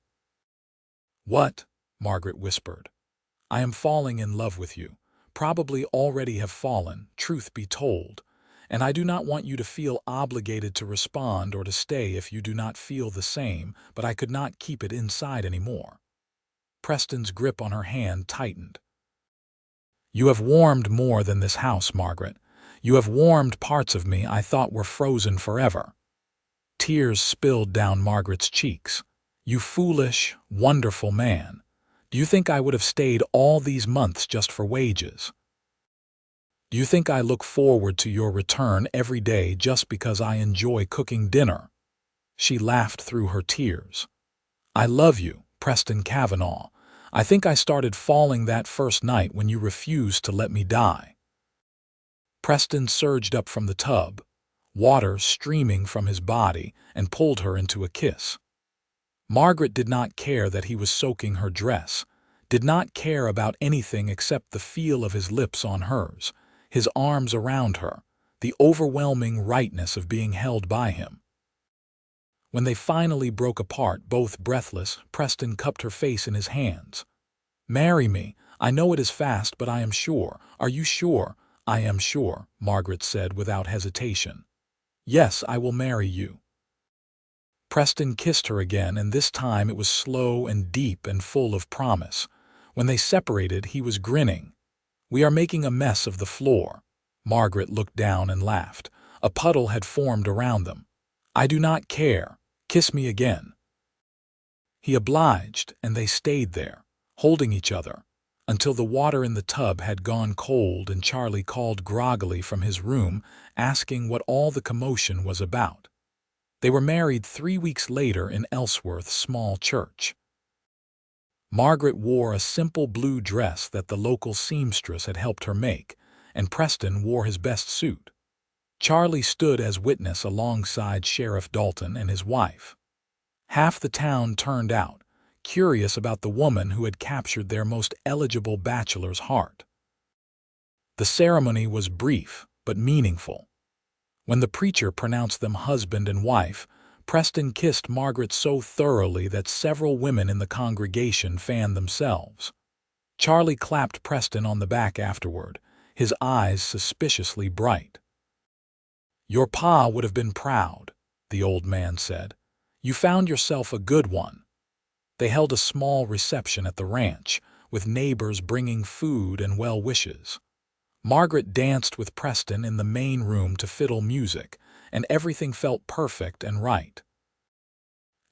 "What?" Margaret whispered. "I am falling in love with you, probably already have fallen, truth be told, and I do not want you to feel obligated to respond or to stay if you do not feel the same, but I could not keep it inside anymore." Preston's grip on her hand tightened. "You have warmed more than this house, Margaret. You have warmed parts of me I thought were frozen forever." Tears spilled down Margaret's cheeks. "You foolish, wonderful man. Do you think I would have stayed all these months just for wages? Do you think I look forward to your return every day just because I enjoy cooking dinner?" She laughed through her tears. "I love you, Preston Kavanaugh. I think I started falling that first night when you refused to let me die." Preston surged up from the tub, water streaming from his body, and pulled her into a kiss. Margaret did not care that he was soaking her dress, did not care about anything except the feel of his lips on hers, his arms around her, the overwhelming rightness of being held by him. When they finally broke apart, both breathless, Preston cupped her face in his hands. "Marry me. I know it is fast, but I am sure." "Are you sure?" "I am sure," Margaret said without hesitation. "Yes, I will marry you." Preston kissed her again, and this time it was slow and deep and full of promise. When they separated, he was grinning. "We are making a mess of the floor." Margaret looked down and laughed. A puddle had formed around them. "I do not care. Kiss me again." He obliged, and they stayed there, holding each other, until the water in the tub had gone cold and Charlie called groggily from his room, asking what all the commotion was about. They were married 3 weeks later in Ellsworth's small church. Margaret wore a simple blue dress that the local seamstress had helped her make, and Preston wore his best suit. Charlie stood as witness alongside Sheriff Dalton and his wife. Half the town turned out, curious about the woman who had captured their most eligible bachelor's heart. The ceremony was brief but meaningful. When the preacher pronounced them husband and wife, Preston kissed Margaret so thoroughly that several women in the congregation fanned themselves. Charlie clapped Preston on the back afterward, his eyes suspiciously bright. "Your pa would have been proud," the old man said. "You found yourself a good one." They held a small reception at the ranch, with neighbors bringing food and well wishes. Margaret danced with Preston in the main room to fiddle music, and everything felt perfect and right.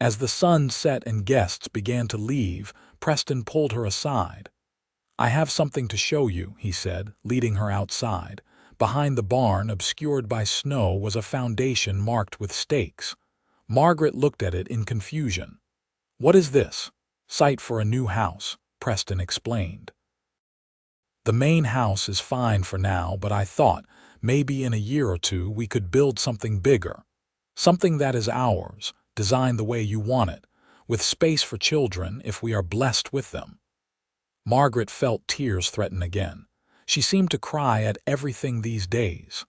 As the sun set and guests began to leave, Preston pulled her aside. "I have something to show you," he said, leading her outside. Behind the barn, obscured by snow, was a foundation marked with stakes. Margaret looked at it in confusion. "What is this?" "Site for a new house," Preston explained. "The main house is fine for now, but I thought, maybe in a year or two we could build something bigger. Something that is ours, designed the way you want it, with space for children if we are blessed with them." Margaret felt tears threaten again. She seemed to cry at everything these days.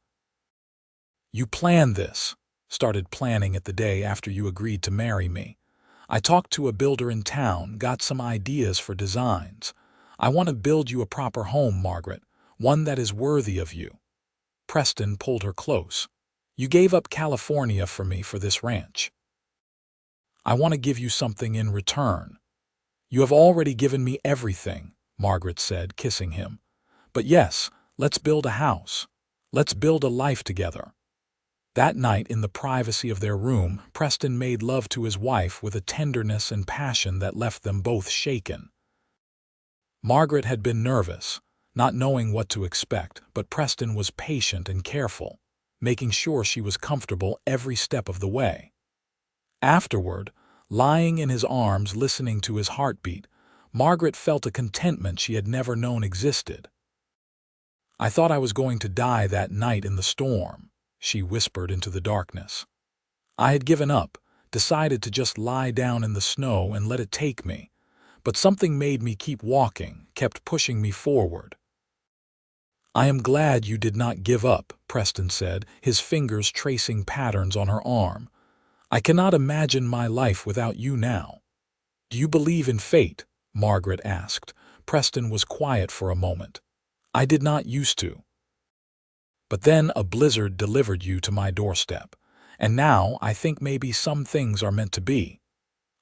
"You planned this," "Started planning it the day after you agreed to marry me. I talked to a builder in town, got some ideas for designs. I want to build you a proper home, Margaret, one that is worthy of you." Preston pulled her close. "You gave up California for me for this ranch. I want to give you something in return." "You have already given me everything," Margaret said, kissing him. "But yes, let's build a house. Let's build a life together." That night, in the privacy of their room, Preston made love to his wife with a tenderness and passion that left them both shaken. Margaret had been nervous, not knowing what to expect, but Preston was patient and careful, making sure she was comfortable every step of the way. Afterward, lying in his arms listening to his heartbeat, Margaret felt a contentment she had never known existed. "I thought I was going to die that night in the storm," she whispered into the darkness. "I had given up, decided to just lie down in the snow and let it take me. But something made me keep walking, kept pushing me forward." "I am glad you did not give up," Preston said, his fingers tracing patterns on her arm. "I cannot imagine my life without you now." "Do you believe in fate?" Margaret asked. Preston was quiet for a moment. "I did not used to. But then a blizzard delivered you to my doorstep, and now I think maybe some things are meant to be."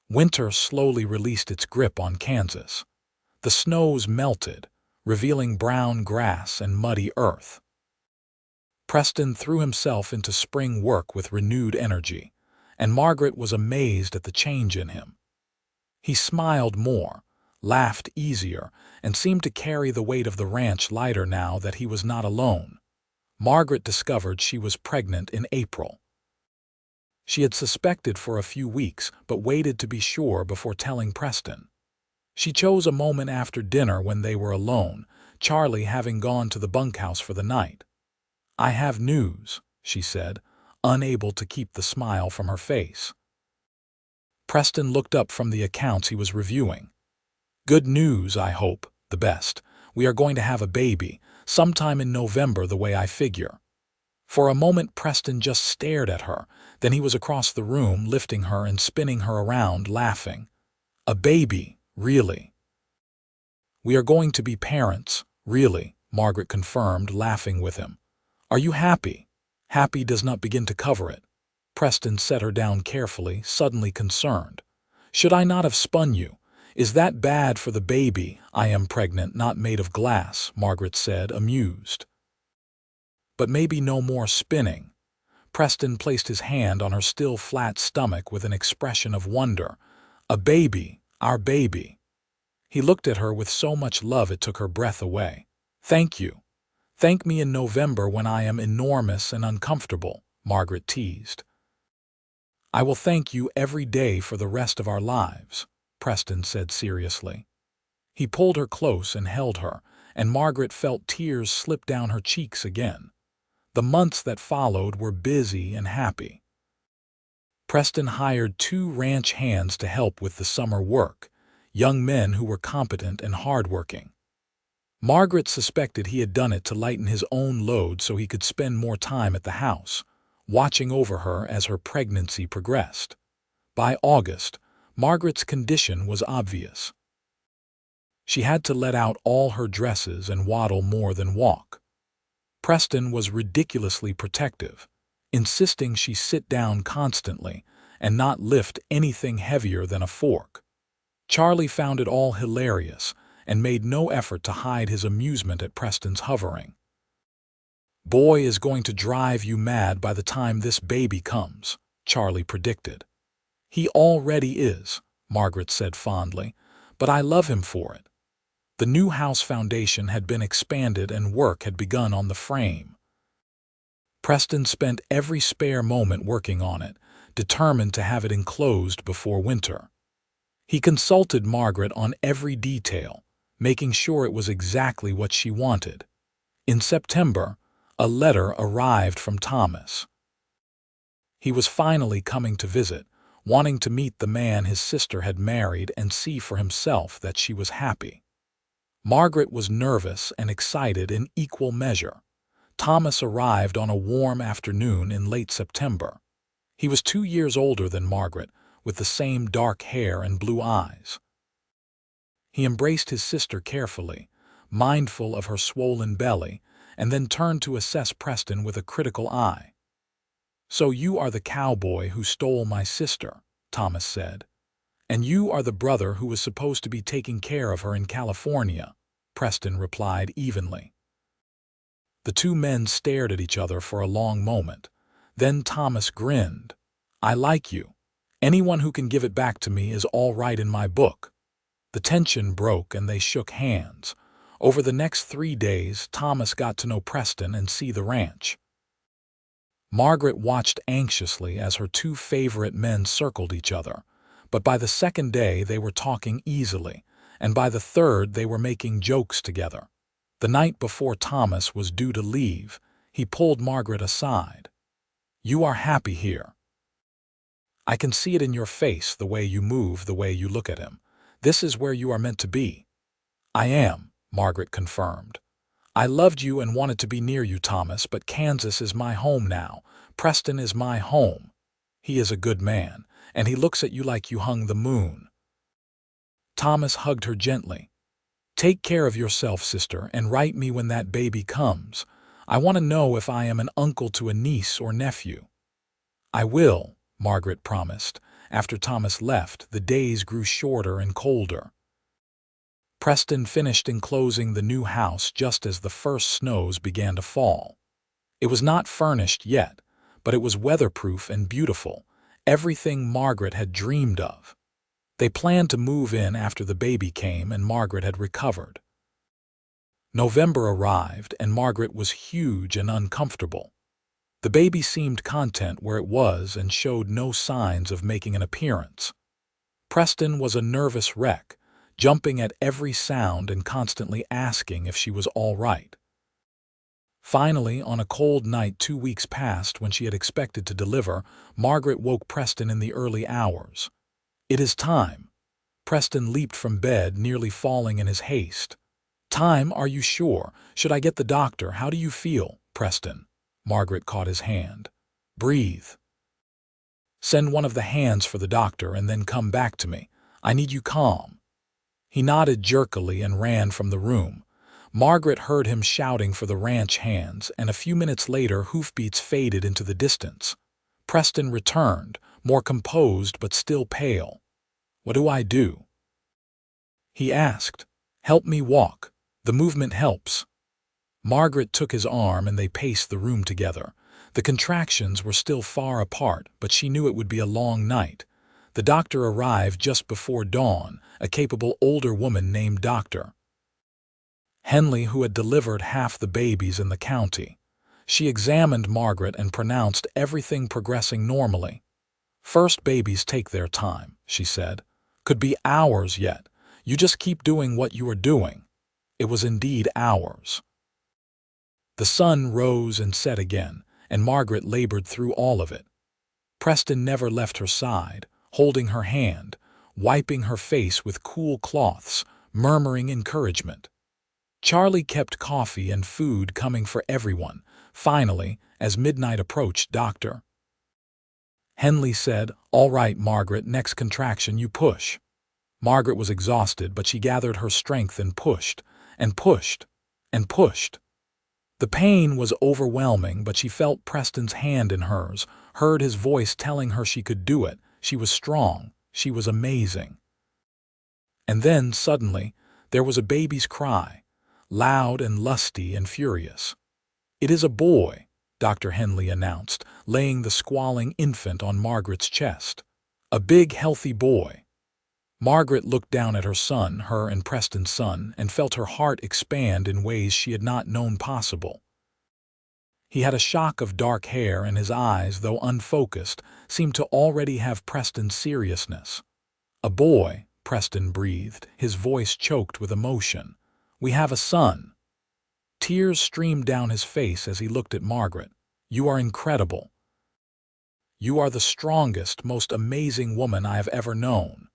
Winter slowly released its grip on Kansas. The snows melted, revealing brown grass and muddy earth. Preston threw himself into spring work with renewed energy, and Margaret was amazed at the change in him. He smiled more, laughed easier, and seemed to carry the weight of the ranch lighter now that he was not alone. Margaret discovered she was pregnant in April. She had suspected for a few weeks, but waited to be sure before telling Preston. She chose a moment after dinner when they were alone, Charlie having gone to the bunkhouse for the night. "I have news," she said, unable to keep the smile from her face. Preston looked up from the accounts he was reviewing. "Good news, I hope, the best. We are going to have a baby, sometime in November the way I figure." For a moment Preston just stared at her, then he was across the room, lifting her and spinning her around, laughing. "A baby, really?" "We are going to be parents, really," Margaret confirmed, laughing with him. "Are you happy?" "Happy does not begin to cover it." Preston set her down carefully, suddenly concerned. "Should I not have spun you? Is that bad for the baby?" "I am pregnant, not made of glass," Margaret said, amused. "But maybe no more spinning." Preston placed his hand on her still flat stomach with an expression of wonder. "A baby, our baby." He looked at her with so much love it took her breath away. "Thank you. Thank me in November when I am enormous and uncomfortable," Margaret teased. "I will thank you every day for the rest of our lives," Preston said seriously. He pulled her close and held her, and Margaret felt tears slip down her cheeks again. The months that followed were busy and happy. Preston hired 2 ranch hands to help with the summer work, young men who were competent and hardworking. Margaret suspected he had done it to lighten his own load so he could spend more time at the house, watching over her as her pregnancy progressed. By August, Margaret's condition was obvious. She had to let out all her dresses and waddle more than walk. Preston was ridiculously protective, insisting she sit down constantly and not lift anything heavier than a fork. Charlie found it all hilarious and made no effort to hide his amusement at Preston's hovering. "Boy is going to drive you mad by the time this baby comes," Charlie predicted. "He already is," Margaret said fondly, "but I love him for it." The new house foundation had been expanded and work had begun on the frame. Preston spent every spare moment working on it, determined to have it enclosed before winter. He consulted Margaret on every detail, making sure it was exactly what she wanted. In September, a letter arrived from Thomas. He was finally coming to visit, wanting to meet the man his sister had married and see for himself that she was happy. Margaret was nervous and excited in equal measure. Thomas arrived on a warm afternoon in late September. He was 2 years older than Margaret, with the same dark hair and blue eyes. He embraced his sister carefully, mindful of her swollen belly, and then turned to assess Preston with a critical eye. "So you are the cowboy who stole my sister," Thomas said. "And you are the brother who was supposed to be taking care of her in California," Preston replied evenly. The two men stared at each other for a long moment. Then Thomas grinned. "I like you. Anyone who can give it back to me is all right in my book." The tension broke and they shook hands. Over the next 3 days, Thomas got to know Preston and see the ranch. Margaret watched anxiously as her two favorite men circled each other, but by the second day they were talking easily, and by the third they were making jokes together. The night before Thomas was due to leave, he pulled Margaret aside. "You are happy here. I can see it in your face, the way you move, the way you look at him. This is where you are meant to be." "I am," Margaret confirmed. "I loved you and wanted to be near you, Thomas, but Kansas is my home now. Preston is my home. He is a good man, and he looks at you like you hung the moon." Thomas hugged her gently. "Take care of yourself, sister, and write me when that baby comes. I want to know if I am an uncle to a niece or nephew." "I will," Margaret promised. After Thomas left, the days grew shorter and colder. Preston finished enclosing the new house just as the first snows began to fall. It was not furnished yet, but it was weatherproof and beautiful, everything Margaret had dreamed of. They planned to move in after the baby came and Margaret had recovered. November arrived and Margaret was huge and uncomfortable. The baby seemed content where it was and showed no signs of making an appearance. Preston was a nervous wreck, jumping at every sound and constantly asking if she was all right. Finally, on a cold night 2 weeks past when she had expected to deliver, Margaret woke Preston in the early hours. "It is time." Preston leaped from bed, nearly falling in his haste. "Time? Are you sure? Should I get the doctor? How do you feel, Preston?" Margaret caught his hand. "Breathe. Send one of the hands for the doctor and then come back to me. I need you calm." He nodded jerkily and ran from the room. Margaret heard him shouting for the ranch hands, and a few minutes later hoofbeats faded into the distance. Preston returned, more composed but still pale. "What do I do?" he asked. "Help me walk. The movement helps." Margaret took his arm and they paced the room together. The contractions were still far apart, but she knew it would be a long night. The doctor arrived just before dawn, a capable older woman named Dr. Henley, who had delivered half the babies in the county. She examined Margaret and pronounced everything progressing normally. "First babies take their time," she said. "Could be hours yet. You just keep doing what you are doing." It was indeed hours. The sun rose and set again, and Margaret labored through all of it. Preston never left her side, holding her hand, wiping her face with cool cloths, murmuring encouragement. Charlie kept coffee and food coming for everyone. Finally, as midnight approached, Dr. Henley said, "All right, Margaret, next contraction you push." Margaret was exhausted, but she gathered her strength and pushed, and pushed, and pushed. The pain was overwhelming, but she felt Preston's hand in hers, heard his voice telling her she could do it. She was strong. She was amazing. And then, suddenly, there was a baby's cry, loud and lusty and furious. "It is a boy," Dr. Henley announced, laying the squalling infant on Margaret's chest. "A big, healthy boy." Margaret looked down at her son, her and Preston's son, and felt her heart expand in ways she had not known possible. He had a shock of dark hair, and his eyes, though unfocused, seemed to already have Preston's seriousness. "A boy," Preston breathed, his voice choked with emotion. "We have a son." Tears streamed down his face as he looked at Margaret. "You are incredible. You are the strongest, most amazing woman I have ever known."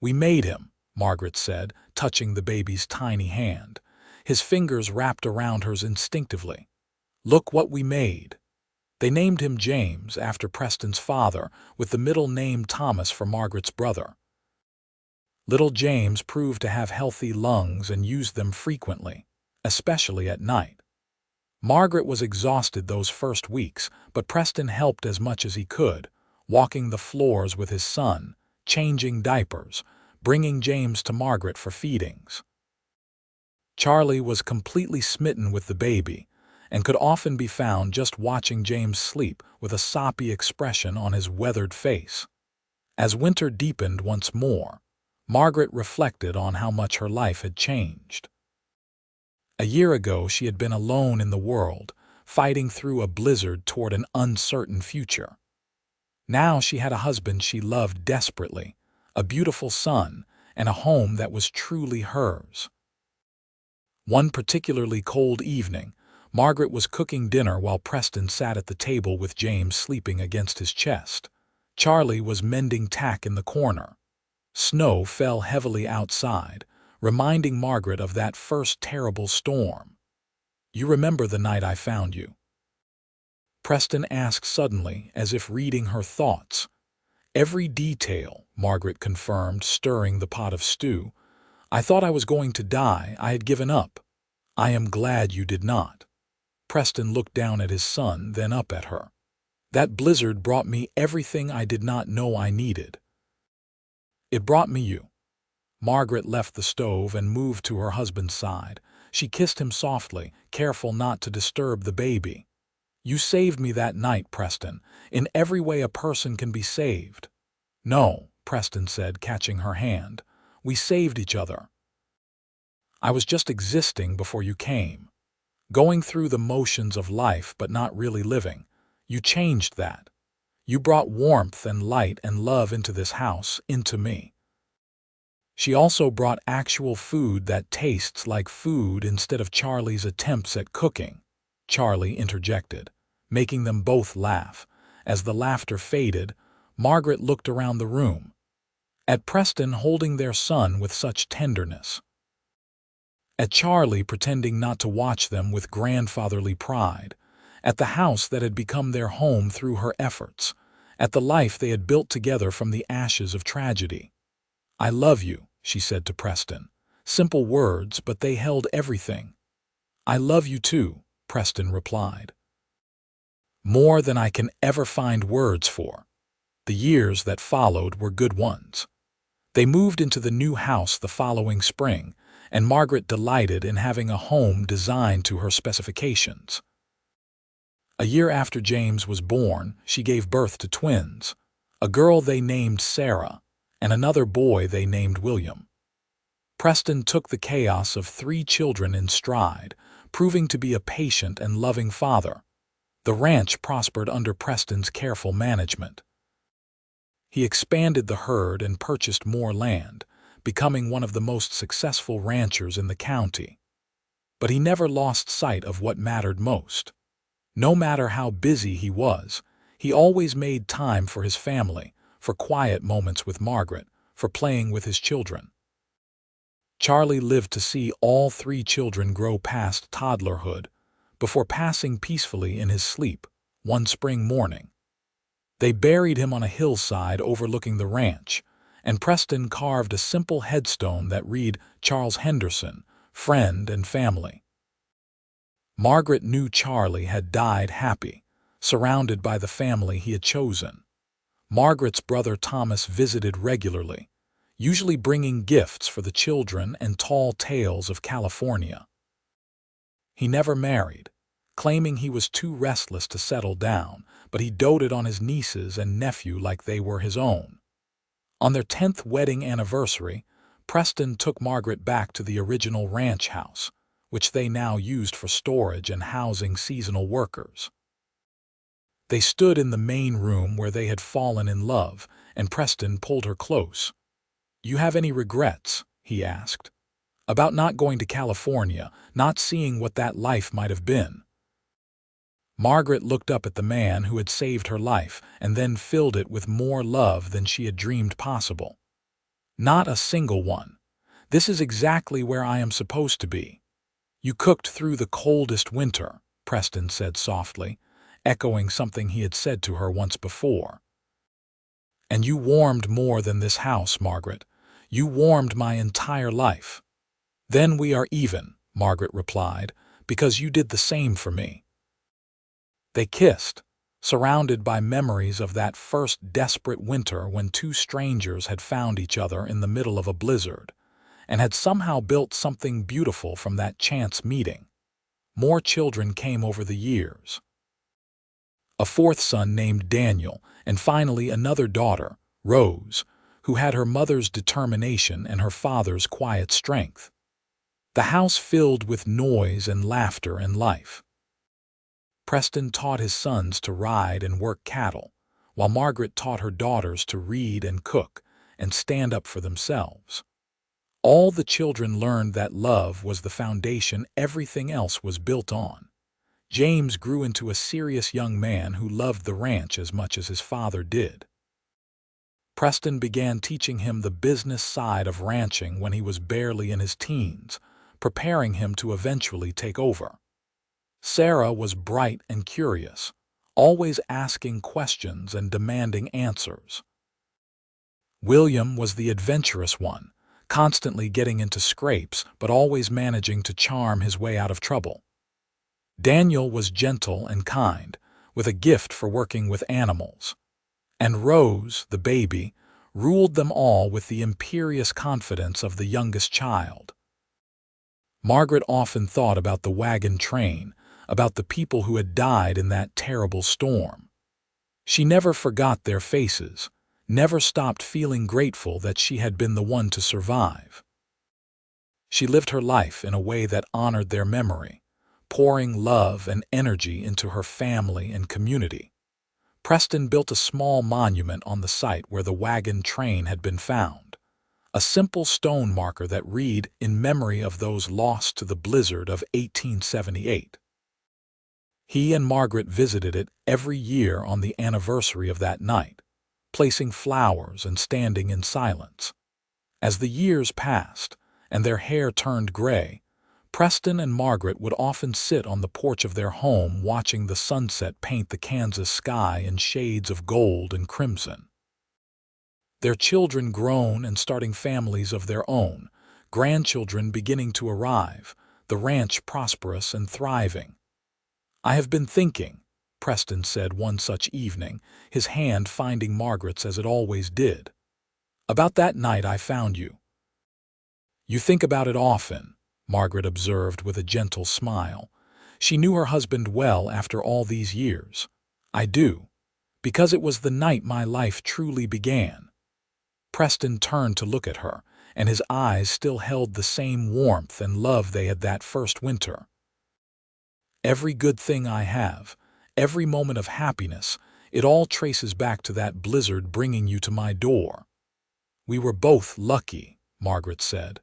"We made him," Margaret said, touching the baby's tiny hand. His fingers wrapped around hers instinctively. "Look what we made." They named him James, after Preston's father, with the middle name Thomas for Margaret's brother. Little James proved to have healthy lungs and used them frequently, especially at night. Margaret was exhausted those first weeks, but Preston helped as much as he could, walking the floors with his son, changing diapers, bringing James to Margaret for feedings. Charlie was completely smitten with the baby, and could often be found just watching James sleep with a soppy expression on his weathered face. As winter deepened once more, Margaret reflected on how much her life had changed. A year ago she had been alone in the world, fighting through a blizzard toward an uncertain future. Now she had a husband she loved desperately, a beautiful son, and a home that was truly hers. One particularly cold evening, Margaret was cooking dinner while Preston sat at the table with James sleeping against his chest. Charlie was mending tack in the corner. Snow fell heavily outside, reminding Margaret of that first terrible storm. "You remember the night I found you?" Preston asked suddenly, as if reading her thoughts. "Every detail," Margaret confirmed, stirring the pot of stew. "I thought I was going to die. I had given up." "I am glad you did not." Preston looked down at his son, then up at her. "That blizzard brought me everything I did not know I needed." "It brought me you." Margaret left the stove and moved to her husband's side. She kissed him softly, careful not to disturb the baby. "You saved me that night, Preston, in every way a person can be saved." "No," Preston said, catching her hand. "We saved each other. I was just existing before you came. Going through the motions of life but not really living. You changed that. You brought warmth and light and love into this house, into me." She also brought actual food that tastes like food instead of Charlie's attempts at cooking. Charlie interjected, making them both laugh. As the laughter faded, Margaret looked around the room, at Preston holding their son with such tenderness, at Charlie pretending not to watch them with grandfatherly pride, at the house that had become their home through her efforts, at the life they had built together from the ashes of tragedy. "I love you," she said to Preston. Simple words, but they held everything. "I love you too," Preston replied. "More than I can ever find words for." The years that followed were good ones. They moved into the new house the following spring, and Margaret delighted in having a home designed to her specifications. A year after James was born, she gave birth to twins, a girl they named Sarah, and another boy they named William. Preston took the chaos of 3 children in stride, proving to be a patient and loving father. The ranch prospered under Preston's careful management. He expanded the herd and purchased more land, becoming one of the most successful ranchers in the county. But he never lost sight of what mattered most. No matter how busy he was, he always made time for his family, for quiet moments with Margaret, for playing with his children. Charlie lived to see all 3 children grow past toddlerhood, before passing peacefully in his sleep one spring morning. They buried him on a hillside overlooking the ranch, and Preston carved a simple headstone that read, "Charles Henderson, friend and family." Margaret knew Charlie had died happy, surrounded by the family he had chosen. Margaret's brother Thomas visited regularly, usually bringing gifts for the children and tall tales of California. He never married, claiming he was too restless to settle down, but he doted on his nieces and nephew like they were his own. On their 10th wedding anniversary, Preston took Margaret back to the original ranch house, which they now used for storage and housing seasonal workers. They stood in the main room where they had fallen in love, and Preston pulled her close. "You have any regrets?" he asked. "About not going to California, not seeing what that life might have been?" Margaret looked up at the man who had saved her life and then filled it with more love than she had dreamed possible. "Not a single one. This is exactly where I am supposed to be." "You cooked through the coldest winter," Preston said softly, echoing something he had said to her once before. "And you warmed more than this house, Margaret. You warmed my entire life." "Then we are even," Margaret replied, "because you did the same for me." They kissed, surrounded by memories of that first desperate winter when two strangers had found each other in the middle of a blizzard, and had somehow built something beautiful from that chance meeting. More children came over the years. A fourth son named Daniel, and finally another daughter, Rose, who had her mother's determination and her father's quiet strength. The house filled with noise and laughter and life. Preston taught his sons to ride and work cattle, while Margaret taught her daughters to read and cook and stand up for themselves. All the children learned that love was the foundation everything else was built on. James grew into a serious young man who loved the ranch as much as his father did. Preston began teaching him the business side of ranching when he was barely in his teens, preparing him to eventually take over. Sarah was bright and curious, always asking questions and demanding answers. William was the adventurous one, constantly getting into scrapes but always managing to charm his way out of trouble. Daniel was gentle and kind, with a gift for working with animals. And Rose, the baby, ruled them all with the imperious confidence of the youngest child. Margaret often thought about the wagon train, about the people who had died in that terrible storm. She never forgot their faces, never stopped feeling grateful that she had been the one to survive. She lived her life in a way that honored their memory, pouring love and energy into her family and community. Preston built a small monument on the site where the wagon train had been found, a simple stone marker that read, "In memory of those lost to the blizzard of 1878. He and Margaret visited it every year on the anniversary of that night, placing flowers and standing in silence. As the years passed and their hair turned gray, Preston and Margaret would often sit on the porch of their home watching the sunset paint the Kansas sky in shades of gold and crimson. Their children grown and starting families of their own, grandchildren beginning to arrive, the ranch prosperous and thriving. "I have been thinking," Preston said one such evening, his hand finding Margaret's as it always did, "about that night I found you." "You think about it often," Margaret observed with a gentle smile. She knew her husband well after all these years. "I do, because it was the night my life truly began." Preston turned to look at her, and his eyes still held the same warmth and love they had that first winter. "Every good thing I have, every moment of happiness, it all traces back to that blizzard bringing you to my door." "We were both lucky," Margaret said,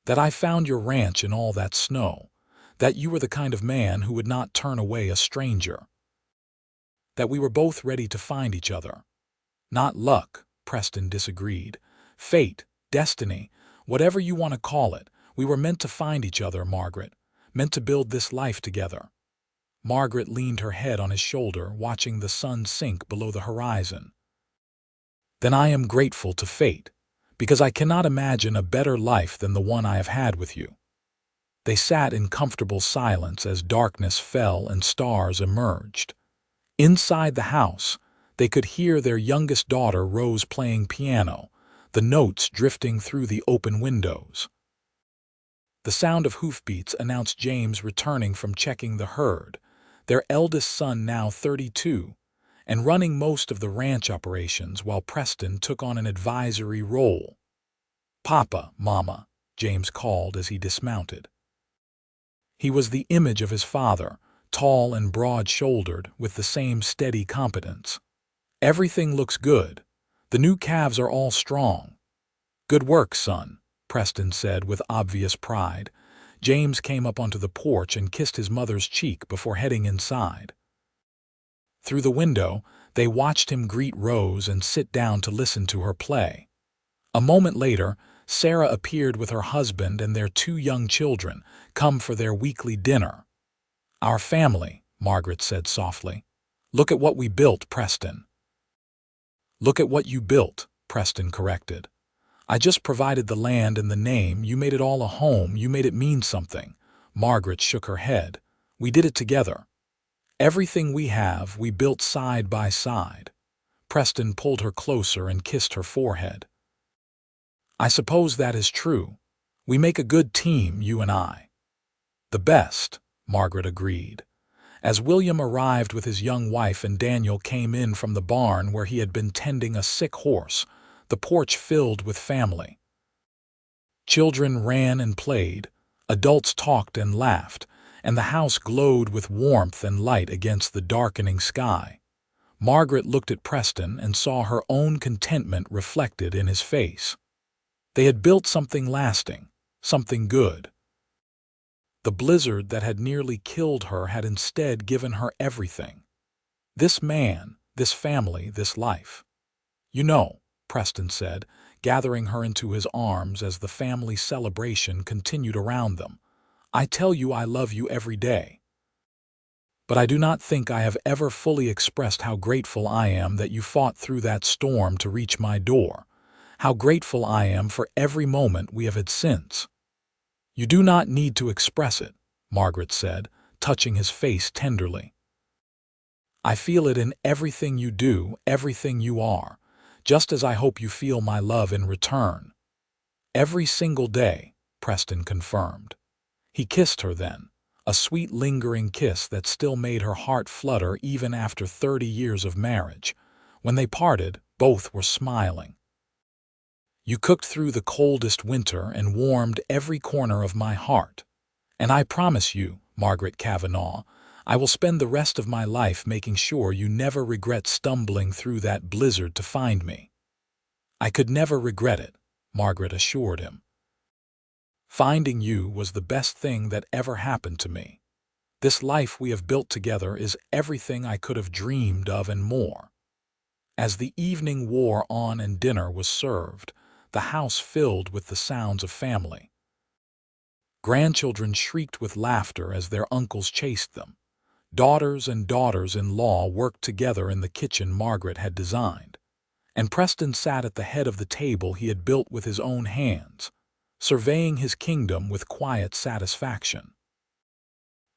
"that I found your ranch in all that snow, that you were the kind of man who would not turn away a stranger, that we were both ready to find each other." "Not luck," Preston disagreed. "Fate, destiny, whatever you want to call it, we were meant to find each other, Margaret, meant to build this life together." Margaret leaned her head on his shoulder, watching the sun sink below the horizon. "Then I am grateful to fate, because I cannot imagine a better life than the one I have had with you." They sat in comfortable silence as darkness fell and stars emerged. Inside the house, they could hear their youngest daughter Rose playing piano, the notes drifting through the open windows. The sound of hoofbeats announced James returning from checking the herd, their eldest son now 32, and running most of the ranch operations while Preston took on an advisory role. "Papa, Mama," James called as he dismounted. He was the image of his father, tall and broad-shouldered, with the same steady competence. "Everything looks good. The new calves are all strong." "Good work, son," Preston said with obvious pride. James came up onto the porch and kissed his mother's cheek before heading inside. Through the window, they watched him greet Rose and sit down to listen to her play. A moment later, Sarah appeared with her husband and their 2 young children, come for their weekly dinner. "Our family," Margaret said softly. "Look at what we built, Preston." "Look at what you built," Preston corrected. "I just provided the land and the name. You made it all a home. You made it mean something." Margaret shook her head. "We did it together. Everything we have, we built side by side." Preston pulled her closer and kissed her forehead. "I suppose that is true. We make a good team, you and I." "The best," Margaret agreed. As William arrived with his young wife and Daniel came in from the barn where he had been tending a sick horse, the porch filled with family. Children ran and played, adults talked and laughed, and the house glowed with warmth and light against the darkening sky. Margaret looked at Preston and saw her own contentment reflected in his face. They had built something lasting, something good. The blizzard that had nearly killed her had instead given her everything. This man, this family, this life. "You know," Preston said, gathering her into his arms as the family celebration continued around them, "I tell you I love you every day. But I do not think I have ever fully expressed how grateful I am that you fought through that storm to reach my door, how grateful I am for every moment we have had since." "You do not need to express it," Margaret said, touching his face tenderly. "I feel it in everything you do, everything you are, just as I hope you feel my love in return." "Every single day," Preston confirmed. He kissed her then, a sweet lingering kiss that still made her heart flutter even after 30 years of marriage. When they parted, both were smiling. "You cooked through the coldest winter and warmed every corner of my heart. And I promise you, Margaret Kavanaugh, I will spend the rest of my life making sure you never regret stumbling through that blizzard to find me." "I could never regret it," Margaret assured him. "Finding you was the best thing that ever happened to me. This life we have built together is everything I could have dreamed of and more." As the evening wore on and dinner was served, the house filled with the sounds of family. Grandchildren shrieked with laughter as their uncles chased them. Daughters and daughters-in-law worked together in the kitchen Margaret had designed. And Preston sat at the head of the table he had built with his own hands, surveying his kingdom with quiet satisfaction.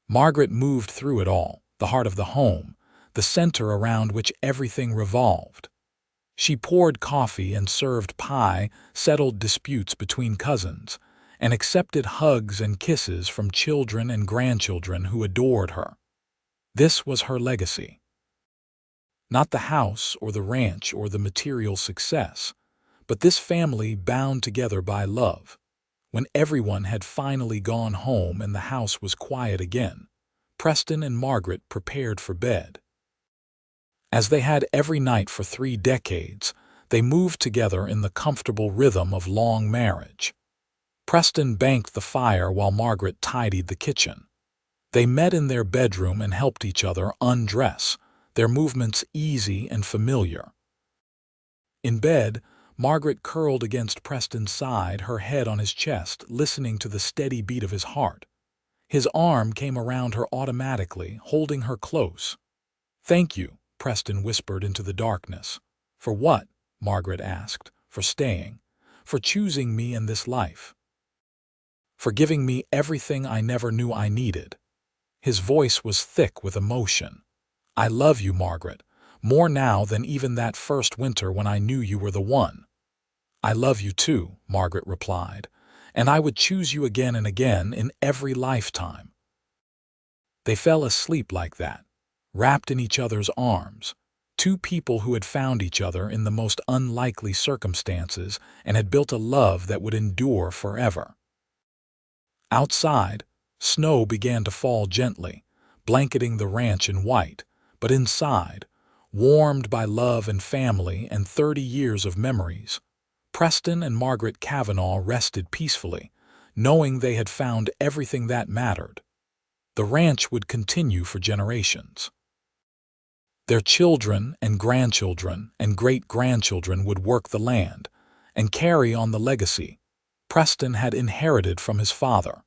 Margaret moved through it all, the heart of the home, the center around which everything revolved. She poured coffee and served pie, settled disputes between cousins, and accepted hugs and kisses from children and grandchildren who adored her. This was her legacy. Not the house or the ranch or the material success, but this family bound together by love. When everyone had finally gone home and the house was quiet again, Preston and Margaret prepared for bed. As they had every night for 3 decades, they moved together in the comfortable rhythm of long marriage. Preston banked the fire while Margaret tidied the kitchen. They met in their bedroom and helped each other undress, their movements easy and familiar. In bed, Margaret curled against Preston's side, her head on his chest, listening to the steady beat of his heart. His arm came around her automatically, holding her close. "Thank you," Preston whispered into the darkness. "For what?" Margaret asked. "For staying. For choosing me in this life. For giving me everything I never knew I needed." His voice was thick with emotion. "I love you, Margaret, more now than even that first winter when I knew you were the one." "I love you too," Margaret replied, "and I would choose you again and again in every lifetime." They fell asleep like that, wrapped in each other's arms, two people who had found each other in the most unlikely circumstances and had built a love that would endure forever. Outside, snow began to fall gently, blanketing the ranch in white, but inside, warmed by love and family and 30 years of memories, Preston and Margaret Kavanaugh rested peacefully, knowing they had found everything that mattered. The ranch would continue for generations. Their children and grandchildren and great-grandchildren would work the land and carry on the legacy Preston had inherited from his father.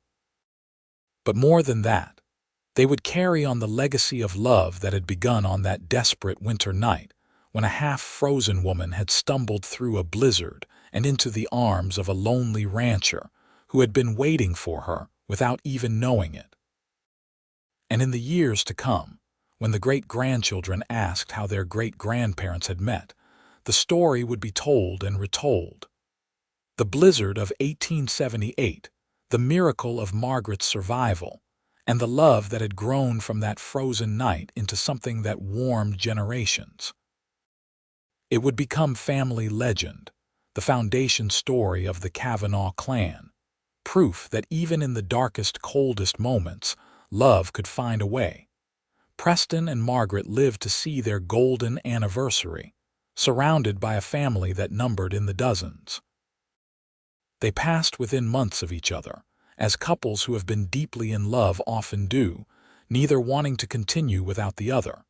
But more than that, they would carry on the legacy of love that had begun on that desperate winter night when a half-frozen woman had stumbled through a blizzard and into the arms of a lonely rancher who had been waiting for her without even knowing it. And in the years to come, when the great-grandchildren asked how their great-grandparents had met, the story would be told and retold. The blizzard of 1878, the miracle of Margaret's survival, and the love that had grown from that frozen night into something that warmed generations. It would become family legend, the foundation story of the Kavanaugh clan, proof that even in the darkest, coldest moments, love could find a way. Preston and Margaret lived to see their golden anniversary, surrounded by a family that numbered in the dozens. They passed within months of each other, as couples who have been deeply in love often do, neither wanting to continue without the other.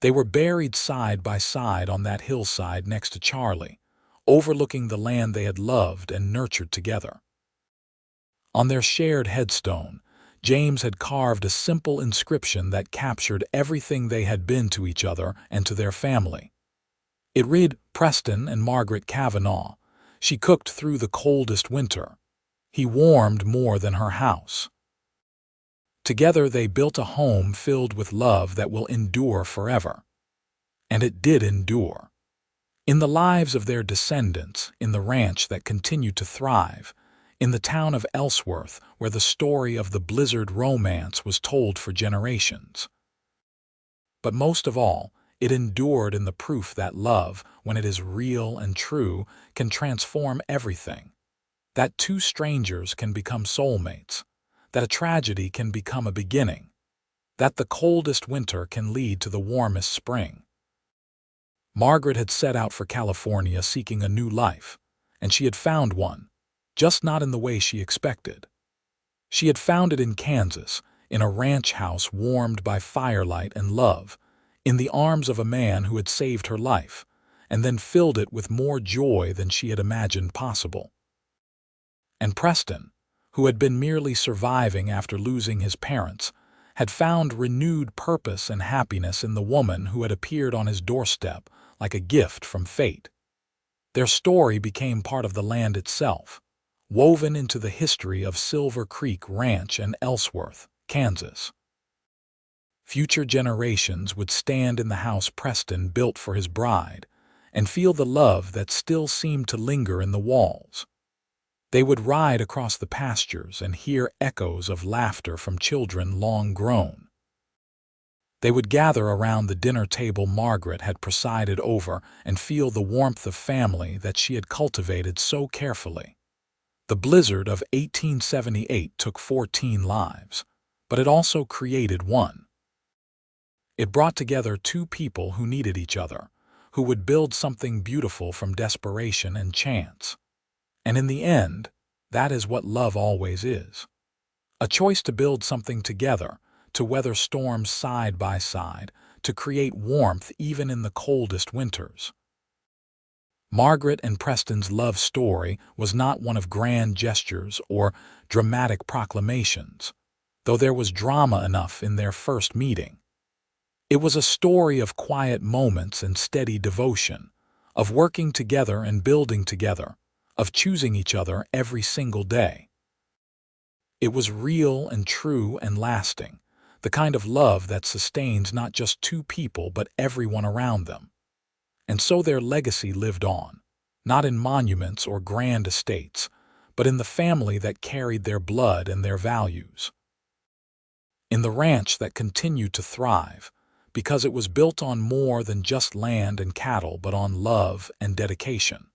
They were buried side by side on that hillside next to Charlie, overlooking the land they had loved and nurtured together. On their shared headstone, James had carved a simple inscription that captured everything they had been to each other and to their family. It read, "Preston and Margaret Kavanaugh. She cooked through the coldest winter. He warmed more than her house. Together they built a home filled with love that will endure forever." And it did endure. In the lives of their descendants, in the ranch that continued to thrive, in the town of Ellsworth, where the story of the blizzard romance was told for generations. But most of all, it endured in the proof that love, when it is real and true, can transform everything. That two strangers can become soulmates, that a tragedy can become a beginning, that the coldest winter can lead to the warmest spring. Margaret had set out for California seeking a new life, and she had found one, just not in the way she expected. She had found it in Kansas, in a ranch house warmed by firelight and love, in the arms of a man who had saved her life, and then filled it with more joy than she had imagined possible. And Preston, who had been merely surviving after losing his parents, had found renewed purpose and happiness in the woman who had appeared on his doorstep like a gift from fate. Their story became part of the land itself, woven into the history of Silver Creek Ranch and Ellsworth, Kansas. Future generations would stand in the house Preston built for his bride and feel the love that still seemed to linger in the walls. They would ride across the pastures and hear echoes of laughter from children long grown. They would gather around the dinner table Margaret had presided over and feel the warmth of family that she had cultivated so carefully. The blizzard of 1878 took 14 lives, but it also created one. It brought together two people who needed each other, who would build something beautiful from desperation and chance. And in the end, that is what love always is. A choice to build something together, to weather storms side by side, to create warmth even in the coldest winters. Margaret and Preston's love story was not one of grand gestures or dramatic proclamations, though there was drama enough in their first meeting. It was a story of quiet moments and steady devotion, of working together and building together, of choosing each other every single day. It was real and true and lasting, the kind of love that sustains not just two people but everyone around them. And so their legacy lived on, not in monuments or grand estates, but in the family that carried their blood and their values. In the ranch that continued to thrive, because it was built on more than just land and cattle, but on love and dedication.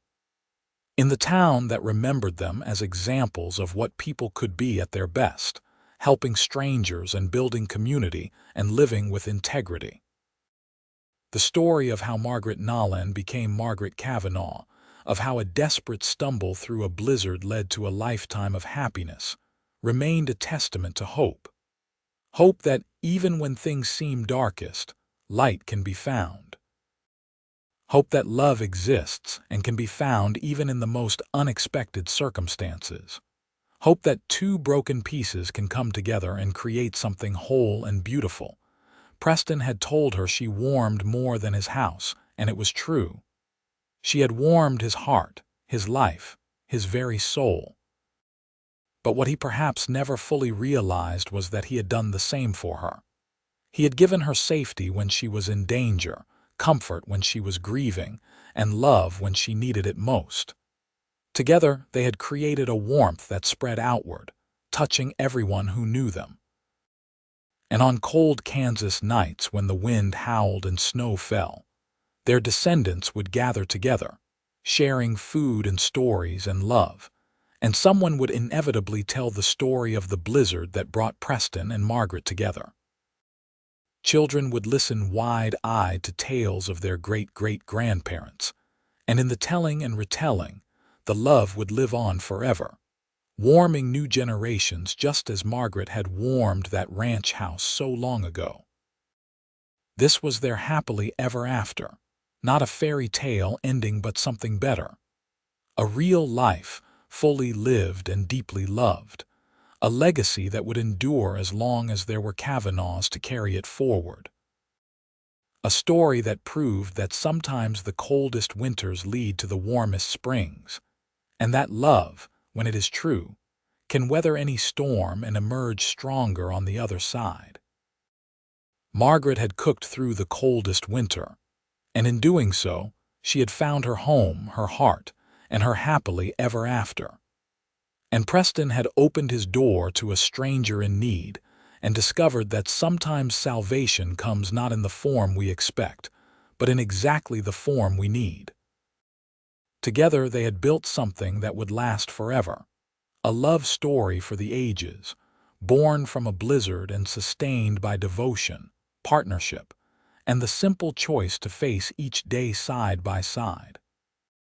In the town that remembered them as examples of what people could be at their best, helping strangers and building community and living with integrity. The story of how Margaret Nolan became Margaret Kavanaugh, of how a desperate stumble through a blizzard led to a lifetime of happiness, remained a testament to hope. Hope that even when things seem darkest, light can be found. Hope that love exists and can be found even in the most unexpected circumstances. Hope that two broken pieces can come together and create something whole and beautiful. Preston had told her she warmed more than his house, and it was true. She had warmed his heart, his life, his very soul. But what he perhaps never fully realized was that he had done the same for her. He had given her safety when she was in danger, comfort when she was grieving, and love when she needed it most. Together, they had created a warmth that spread outward, touching everyone who knew them. And on cold Kansas nights when the wind howled and snow fell, their descendants would gather together, sharing food and stories and love, and someone would inevitably tell the story of the blizzard that brought Preston and Margaret together. Children would listen wide-eyed to tales of their great-great-grandparents, and in the telling and retelling, the love would live on forever, warming new generations just as Margaret had warmed that ranch house so long ago. This was their happily ever after, not a fairy tale ending but something better. A real life, fully lived and deeply loved. A legacy that would endure as long as there were Kavanaughs to carry it forward. A story that proved that sometimes the coldest winters lead to the warmest springs, and that love, when it is true, can weather any storm and emerge stronger on the other side. Margaret had cooked through the coldest winter, and in doing so, she had found her home, her heart, and her happily ever after. And Preston had opened his door to a stranger in need and discovered that sometimes salvation comes not in the form we expect, but in exactly the form we need. Together they had built something that would last forever, a love story for the ages, born from a blizzard and sustained by devotion, partnership, and the simple choice to face each day side by side.